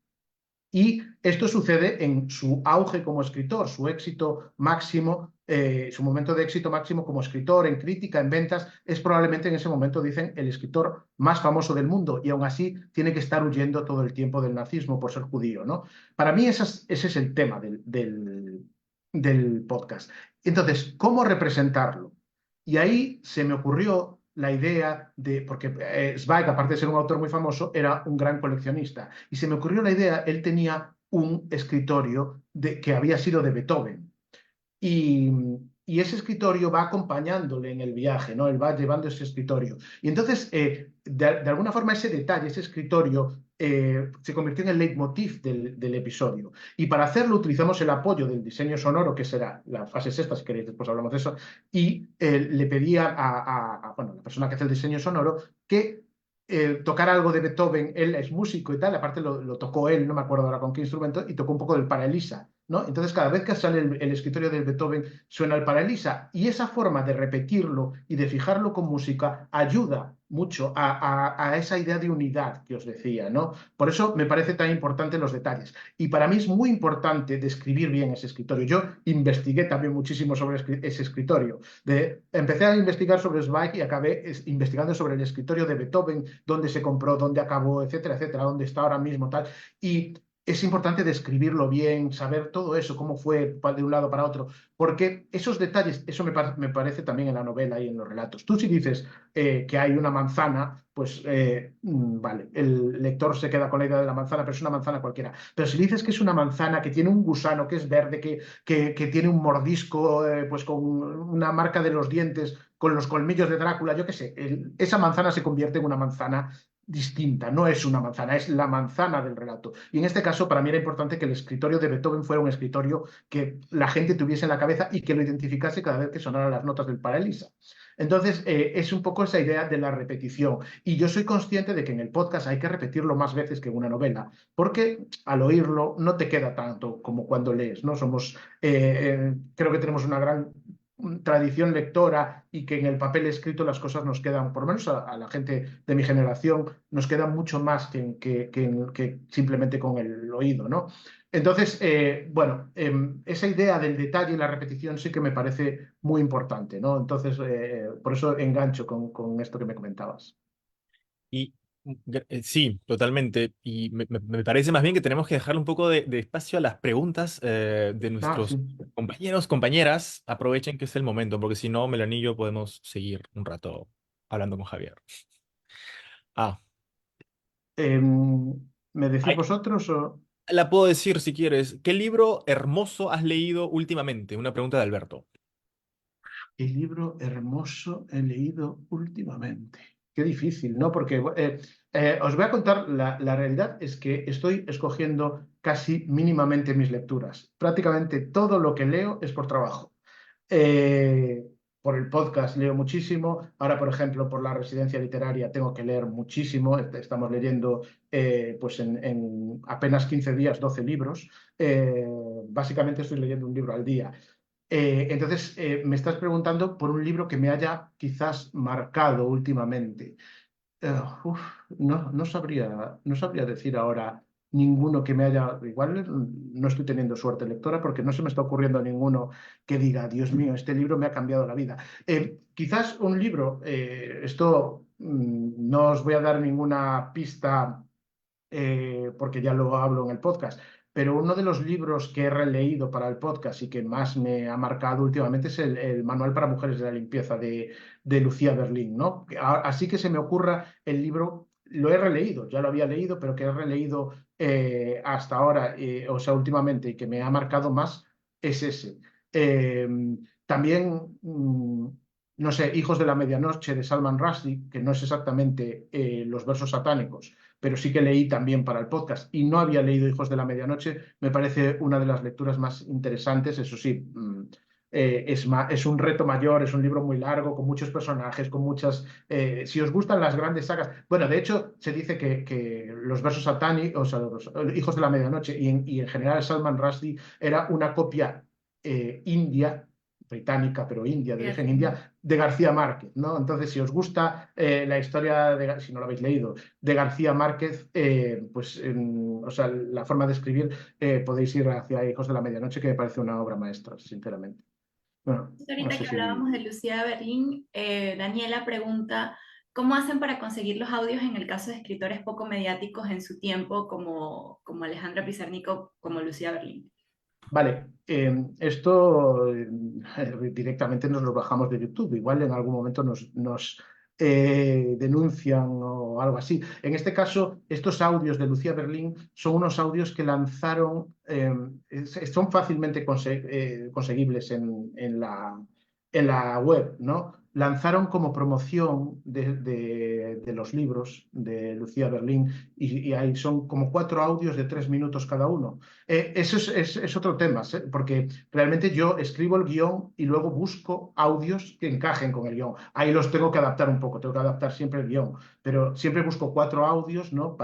Y esto sucede en su auge como escritor, su éxito máximo, su momento de éxito máximo como escritor, en crítica, en ventas, es probablemente en ese momento, dicen, el escritor más famoso del mundo, y aún así tiene que estar huyendo todo el tiempo del nazismo por ser judío, ¿no? Para mí ese es el tema del podcast. Entonces, ¿cómo representarlo? Y ahí se me ocurrió la idea de, porque Zweig, aparte de ser un autor muy famoso, era un gran coleccionista. Y se me ocurrió la idea, él tenía un escritorio que había sido de Beethoven. Y, y ese escritorio va acompañándole en el viaje, ¿no? Él va llevando ese escritorio. Y entonces, de alguna forma, ese detalle, ese escritorio, se convirtió en el leitmotiv del episodio. Y para hacerlo utilizamos el apoyo del diseño sonoro, que será la fase sexta, si queréis, después hablamos de eso, y le pedía bueno, la persona que hace el diseño sonoro que tocar algo de Beethoven. Él es músico y tal, aparte lo tocó él, no me acuerdo ahora con qué instrumento, y tocó un poco del Paralisa, ¿no? Entonces, cada vez que sale el escritorio de Beethoven, suena el Paralisa, y esa forma de repetirlo y de fijarlo con música ayuda mucho a esa idea de unidad que os decía, ¿no? Por eso me parece tan importante los detalles. Y para mí es muy importante describir bien ese escritorio. Yo investigué también muchísimo sobre ese escritorio. Empecé a investigar sobre Zweig y acabé investigando sobre el escritorio de Beethoven, dónde se compró, dónde acabó, etcétera, etcétera, dónde está ahora mismo, tal. Y es importante describirlo bien, saber todo eso, cómo fue de un lado para otro, porque esos detalles, eso me parece también en la novela y en los relatos. Tú si dices que hay una manzana, pues vale, el lector se queda con la idea de la manzana, pero es una manzana cualquiera. Pero si dices que es una manzana, que tiene un gusano, que es verde, que tiene un mordisco, pues con una marca de los dientes, con los colmillos de Drácula, yo qué sé, esa manzana se convierte en una manzana distinta, no es una manzana, es la manzana del relato. Y en este caso, para mí era importante que el escritorio de Beethoven fuera un escritorio que la gente tuviese en la cabeza y que lo identificase cada vez que sonaran las notas del Paralisa. Entonces, es un poco esa idea de la repetición. Y yo soy consciente de que en el podcast hay que repetirlo más veces que en una novela, porque al oírlo no te queda tanto como cuando lees, ¿no? Creo que tenemos una gran tradición lectora y que en el papel escrito las cosas nos quedan, por lo menos a la gente de mi generación, nos quedan mucho más que simplemente con el oído, ¿no? Entonces, bueno, esa idea del detalle y la repetición sí que me parece muy importante, ¿no? Entonces, por eso engancho con esto que me comentabas. Y sí, totalmente. Y me parece más bien que tenemos que dejarle un poco de espacio a las preguntas de Ah, sí. nuestros compañeros, compañeras. Aprovechen que es el momento, porque si no, Melanie y yo podemos seguir un rato hablando con Javier. Ah, ¿Me decís ay, vosotros o la puedo decir si quieres. ¿Qué libro hermoso has leído últimamente? Una pregunta de Alberto. qué libro hermoso he leído últimamente? Qué difícil, ¿no? Porque os voy a contar, la realidad es que estoy escogiendo casi mínimamente mis lecturas. Prácticamente todo lo que leo es por trabajo. Eh, por el podcast leo muchísimo. Ahora, por ejemplo, por la residencia literaria tengo que leer muchísimo. Estamos leyendo, pues en apenas 15 días, 12 libros. Básicamente estoy leyendo un libro al día. Entonces, me estás preguntando por un libro que me haya quizás marcado últimamente. Uf, no sabría decir ahora ninguno que me haya. Igual no estoy teniendo suerte lectora porque no se me está ocurriendo ninguno que diga, Dios mío, este libro me ha cambiado la vida. Quizás un libro, esto no os voy a dar ninguna pista porque ya lo hablo en el podcast, pero uno de los libros que he releído para el podcast y que más me ha marcado últimamente es el Manual para Mujeres de la Limpieza de Lucía Berlín, ¿no? Así que se me ocurra el libro, lo he releído, ya lo había leído, pero que he releído hasta ahora, o sea, últimamente, y que me ha marcado más, es ese. Eh, También, no sé, Hijos de la Medianoche de Salman Rushdie, que no es exactamente los versos satánicos, pero sí que leí también para el podcast y no había leído Hijos de la Medianoche, me parece una de las lecturas más interesantes, eso sí. Es un reto mayor, es un libro muy largo, con muchos personajes, con muchas... si os gustan las grandes sagas... Bueno, de hecho, se dice que los versos satánicos, o sea, los Hijos de la Medianoche y en general Salman Rushdie era una copia india, británica, pero india, de origen india, de García Márquez, ¿no? Entonces, si os gusta la historia, si no lo habéis leído, de García Márquez, pues, o sea, la forma de escribir, podéis ir hacia Hijos de la Medianoche, que me parece una obra maestra, sinceramente. Bueno, no Ahorita sé que si... hablábamos de Lucía Berlín, Daniela pregunta, ¿cómo hacen para conseguir los audios en el caso de escritores poco mediáticos en su tiempo, como Alejandra Pizarnik, como Lucía Berlín? Vale, esto directamente nos lo bajamos de YouTube. Igual en algún momento nos denuncian o algo así. En este caso, estos audios de Lucía Berlín son unos audios que lanzaron, son fácilmente conseguibles en la web, ¿no? Lanzaron como promoción de los libros de Lucía Berlín y ahí son como 4 audios de 3 minutos cada uno. Eso es otro tema, ¿sí? Porque realmente yo escribo el guión y luego busco audios que encajen con el guión. Ahí los tengo que adaptar un poco, tengo que adaptar siempre el guión, pero siempre busco 4 audios, ¿no?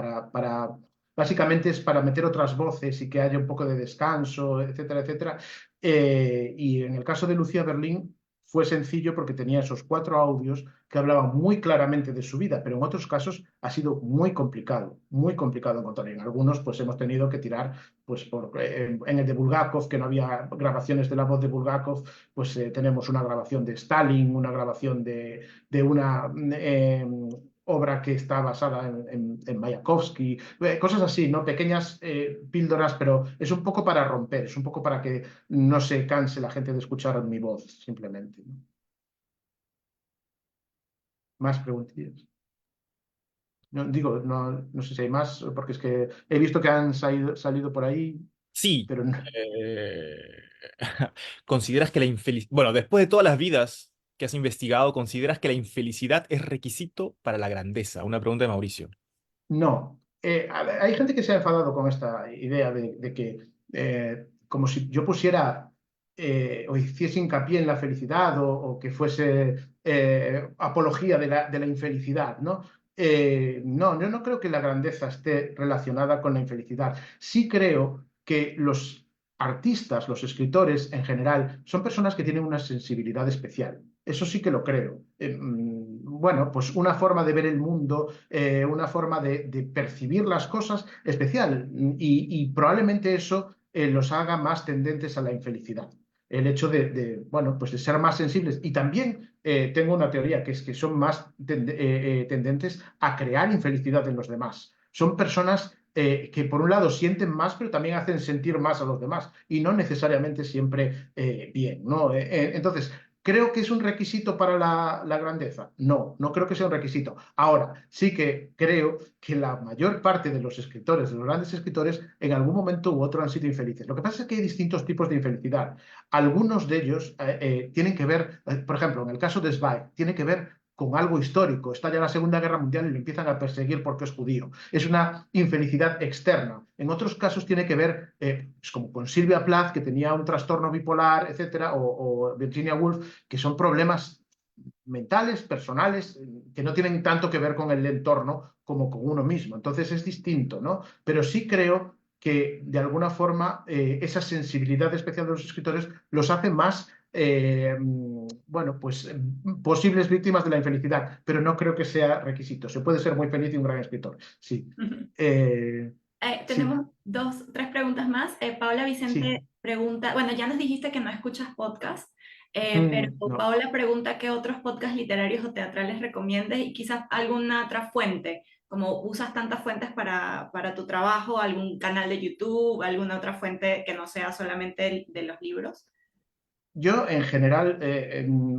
Básicamente es para meter otras voces y que haya un poco de descanso, etcétera, etcétera. Y en el caso de Lucía Berlín fue sencillo porque tenía esos 4 audios que hablaban muy claramente de su vida, pero en otros casos ha sido muy complicado encontrar. En algunos pues hemos tenido que tirar pues en el de Bulgakov, que no había grabaciones de la voz de Bulgakov, pues tenemos una grabación de Stalin, una grabación de una obra que está basada en Mayakovsky, cosas así, ¿no? Pequeñas píldoras, pero es un poco para romper, es un poco para que no se canse la gente de escuchar mi voz, simplemente, ¿no? Más preguntillas. No, digo, no sé si hay más, porque es que he visto que han salido por ahí, Sí. pero no. eh, ¿Consideras que la infelicidad, bueno, después de todas las vidas que has investigado, ¿consideras que la infelicidad es requisito para la grandeza? Una pregunta de Mauricio. No. Hay gente que se ha enfadado con esta idea de que, como si yo pusiera o hiciese hincapié en la felicidad o que fuese apología de la infelicidad, ¿no? No, yo no creo que la grandeza esté relacionada con la infelicidad. Sí creo que los artistas, los escritores en general, son personas que tienen una sensibilidad especial. Eso sí que lo creo. Bueno, pues una forma de ver el mundo, una forma de percibir las cosas especial y probablemente eso los haga más tendentes a la infelicidad. El hecho bueno, pues de ser más sensibles. Y también tengo una teoría que es que son más tendentes a crear infelicidad en los demás. Son personas que por un lado sienten más, pero también hacen sentir más a los demás y no necesariamente siempre bien, ¿no? Entonces, ¿creo que es un requisito para la grandeza? No, no creo que sea un requisito. Ahora, sí que creo que la mayor parte de los escritores, de los grandes escritores, en algún momento u otro han sido infelices. Lo que pasa es que hay distintos tipos de infelicidad. Algunos de ellos tienen que ver, por ejemplo, en el caso de Zweig, tiene que ver con algo histórico. Estalla la Segunda Guerra Mundial y lo empiezan a perseguir porque es judío. Es una infelicidad externa. En otros casos tiene que ver, pues como con Silvia Plath, que tenía un trastorno bipolar, etcétera, o Virginia Woolf, que son problemas mentales, personales, que no tienen tanto que ver con el entorno como con uno mismo. Entonces es distinto, ¿no? Pero sí creo que de alguna forma esa sensibilidad especial de los escritores los hace más, bueno, pues posibles víctimas de la infelicidad, pero no creo que sea requisito. Se puede ser muy feliz y un gran escritor, sí. Sí, Tenemos tres preguntas más. Paula sí. Vicente pregunta, bueno, ya nos dijiste que no escuchas podcast, pero No. Paula pregunta qué otros podcasts literarios o teatrales recomiendes y quizás alguna otra fuente, como usas tantas fuentes para tu trabajo, algún canal de YouTube, alguna otra fuente que no sea solamente de los libros. Yo, en general,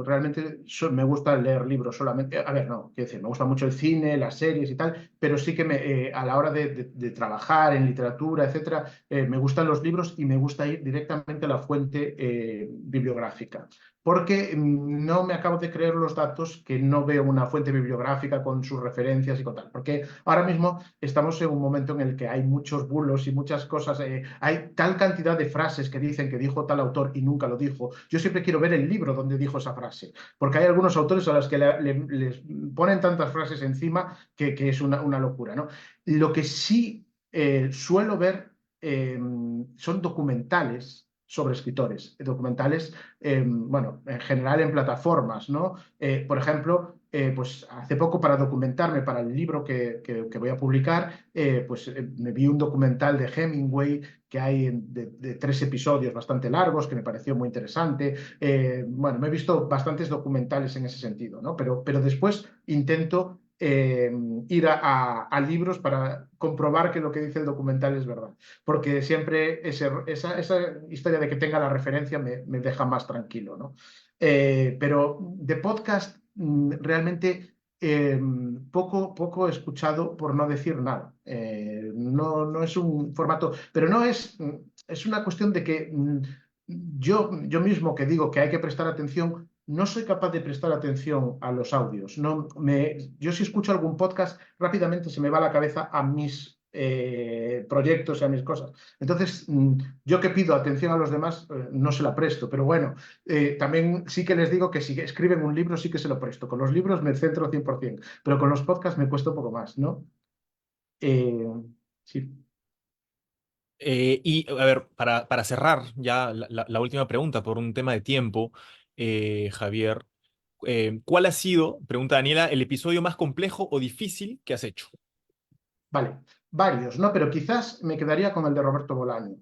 realmente me gusta leer libros solamente. A ver, no, quiero decir, me gusta mucho el cine, las series y tal, pero sí que a la hora de trabajar en literatura, etcétera, me gustan los libros y me gusta ir directamente a la fuente bibliográfica. Porque no me acabo de creer los datos que no veo una fuente bibliográfica con sus referencias y con tal. Porque ahora mismo estamos en un momento en el que hay muchos bulos y muchas cosas, hay tal cantidad de frases que dicen que dijo tal autor y nunca lo dijo. Yo siempre quiero ver el libro donde dijo esa frase, porque hay algunos autores a los que les ponen tantas frases encima que es una locura, ¿no? Lo que sí suelo ver son documentales sobre escritores, documentales, bueno, en general en plataformas, ¿no? Por ejemplo, pues hace poco para documentarme para el libro que voy a publicar, pues me vi un documental de Hemingway que hay de 3 episodios bastante largos, que me pareció muy interesante. Bueno, me he visto bastantes documentales en ese sentido, ¿no? Pero después intento ir a libros para comprobar que lo que dice el documental es verdad, porque siempre esa historia de que tenga la referencia me deja más tranquilo, ¿no? Pero de podcast realmente poco he escuchado, por no decir nada. No es un formato, pero no es una cuestión de que yo mismo que digo que hay que prestar atención, no soy capaz de prestar atención a los audios. Yo si escucho algún podcast, rápidamente se me va la cabeza a mis proyectos y a mis cosas. Entonces, yo que pido atención a los demás, no se la presto, pero bueno, también sí que les digo que si escriben un libro sí que se lo presto. Con los libros me centro 100%, pero con los podcasts me cuesta un poco más, ¿no? Eh, sí, Y a ver, para cerrar ya la última pregunta por un tema de tiempo, Javier, ¿cuál ha sido, pregunta Daniela, el episodio más complejo o difícil que has hecho? vale, varios, ¿no? Pero quizás me quedaría con el de Roberto Bolaño.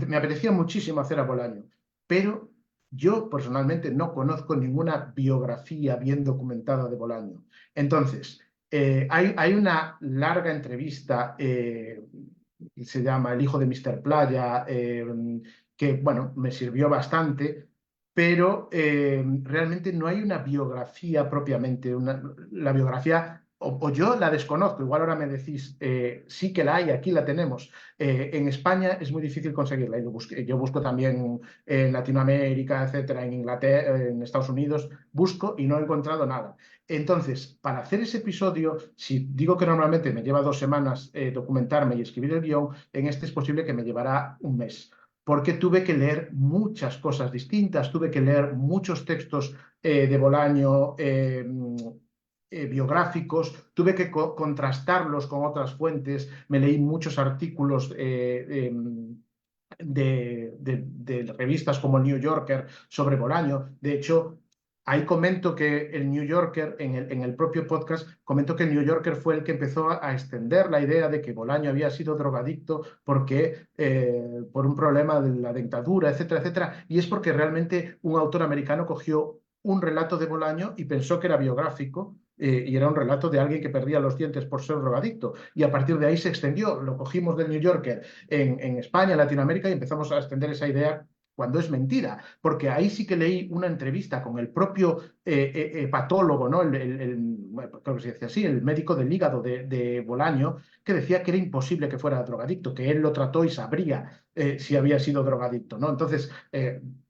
Me apetecía muchísimo hacer a Bolaño, pero yo personalmente no conozco ninguna biografía bien documentada de Bolaño. Entonces, hay una larga entrevista que se llama El hijo de Mr. Playa, que, bueno, me sirvió bastante, pero realmente no hay una biografía propiamente. La biografía, o yo la desconozco, igual ahora me decís, sí que la hay, aquí la tenemos. En España es muy difícil conseguirla. Yo busco también en Latinoamérica, etcétera, en Inglaterra, en Estados Unidos, busco y no he encontrado nada. Entonces, para hacer ese episodio, si digo que normalmente me lleva 2 semanas documentarme y escribir el guión, en este es posible que me llevará un mes. Porque tuve que leer muchas cosas distintas, tuve que leer muchos textos de Bolaño, biográficos, tuve que contrastarlos con otras fuentes, me leí muchos artículos de revistas como el New Yorker sobre Bolaño. De hecho, ahí comento que el New Yorker, en el propio podcast, comento que el New Yorker fue el que empezó a extender la idea de que Bolaño había sido drogadicto por un problema de la dictadura, etcétera, etcétera. Y es porque realmente un autor americano cogió un relato de Bolaño y pensó que era biográfico, y era un relato de alguien que perdía los dientes por ser drogadicto. Y a partir de ahí se extendió, lo cogimos del New Yorker en España, en Latinoamérica, y empezamos a extender esa idea cuando es mentira, porque ahí sí que leí una entrevista con el propio patólogo, ¿no? Bueno, creo que se dice así, el médico del hígado de Bolaño, que decía que era imposible que fuera drogadicto, que él lo trató y sabría si había sido drogadicto, ¿no? Entonces,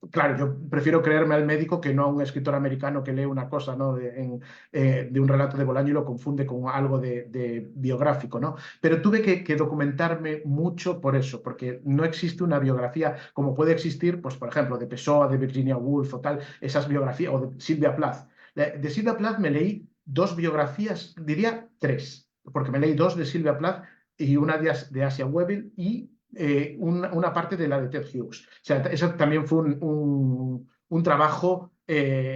claro, yo prefiero creerme al médico que no a un escritor americano que lee una cosa, ¿no? De un relato de Bolaño y lo confunde con algo de biográfico, ¿no? Pero tuve que documentarme mucho por eso, porque no existe una biografía como puede existir, pues, por ejemplo, de Pessoa, de Virginia Woolf o tal, esas biografías, o de Silvia Plath. De Silvia Plath me leí 2 biografías, diría 3, porque me leí 2 de Silvia Plath y una de Asia Webel y una parte de la de Ted Hughes. O sea, eso también fue un trabajo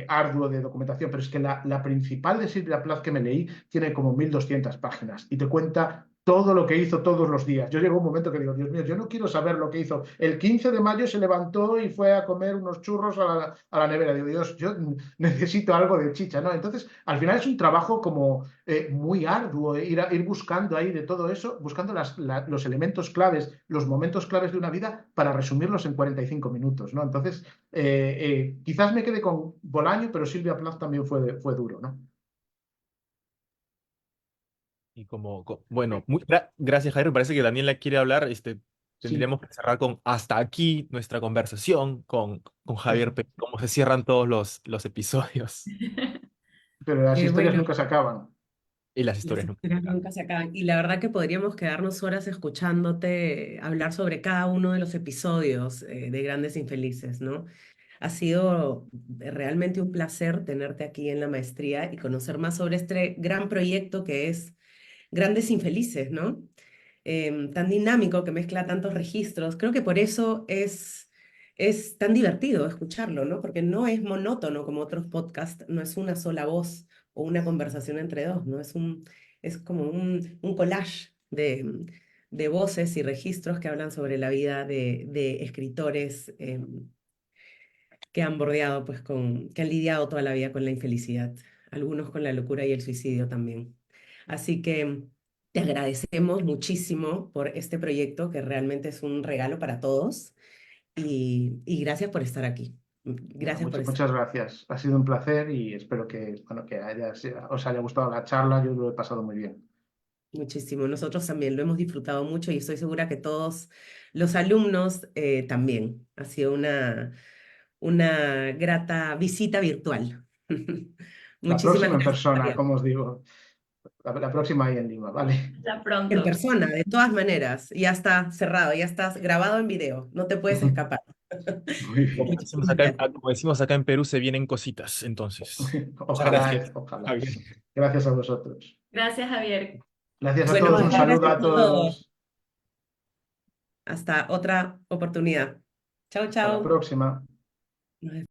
arduo de documentación, pero es que la principal de Silvia Plath que me leí tiene como 1200 páginas y te cuenta todo lo que hizo todos los días. Yo llegó un momento que digo, Dios mío, yo no quiero saber lo que hizo. El 15 de mayo se levantó y fue a comer unos churros a la nevera. Digo, Dios, yo necesito algo de chicha, ¿no? Entonces, al final es un trabajo como muy arduo, ir buscando ahí de todo eso, buscando los elementos claves, los momentos claves de una vida para resumirlos en 45 minutos, ¿no? Entonces, quizás me quede con Bolaño, pero Silvia Plath también fue duro, ¿no? Y bueno, gracias, Javier. Me parece que Daniela quiere hablar. Sí, Tendríamos que cerrar con hasta aquí nuestra conversación con Javier, cómo se cierran todos los episodios pero las historias Bueno, nunca se acaban. y las las historias nunca historias acaban. nunca se acaban. Y la verdad que podríamos quedarnos horas escuchándote hablar sobre cada uno de los episodios de Grandes Infelices, ¿no? Ha sido realmente un placer tenerte aquí en la maestría y conocer más sobre este gran proyecto que es Grandes Infelices, ¿no? Tan dinámico que mezcla tantos registros. Creo que por eso es tan divertido escucharlo, ¿no? Porque no es monótono como otros podcasts, no es una sola voz o una conversación entre dos, ¿no? Es como un collage de voces y registros que hablan sobre la vida de escritores que han bordeado, pues, que han lidiado toda la vida con la infelicidad, algunos con la locura y el suicidio también. Así que te agradecemos muchísimo por este proyecto que realmente es un regalo para todos y gracias por estar aquí. Bueno, Gracias por muchas, estar. muchas gracias. Ha sido un placer y espero que, bueno, que os haya gustado la charla. Yo lo he pasado muy bien. Muchísimo. Nosotros también lo hemos disfrutado mucho y estoy segura que todos los alumnos también. Ha sido una grata visita virtual. La Muchísimas próxima en gracias, persona, Javier. como os digo. La próxima ahí en Lima, ¿vale? Hasta En pronto. persona, de todas maneras. Ya está cerrado, ya estás grabado en video. No te puedes escapar. Muy Como bien. decimos Muchísimas acá, gracias. como decimos acá en Perú, se vienen cositas. Entonces, muchas Ojalá, gracias, ojalá. Javier. Gracias a vosotros. Gracias, Javier. Gracias a Bueno, todos. Un muchas saludo gracias a por todo. todos. Hasta otra oportunidad. Chao, Hasta la chao. próxima. Nos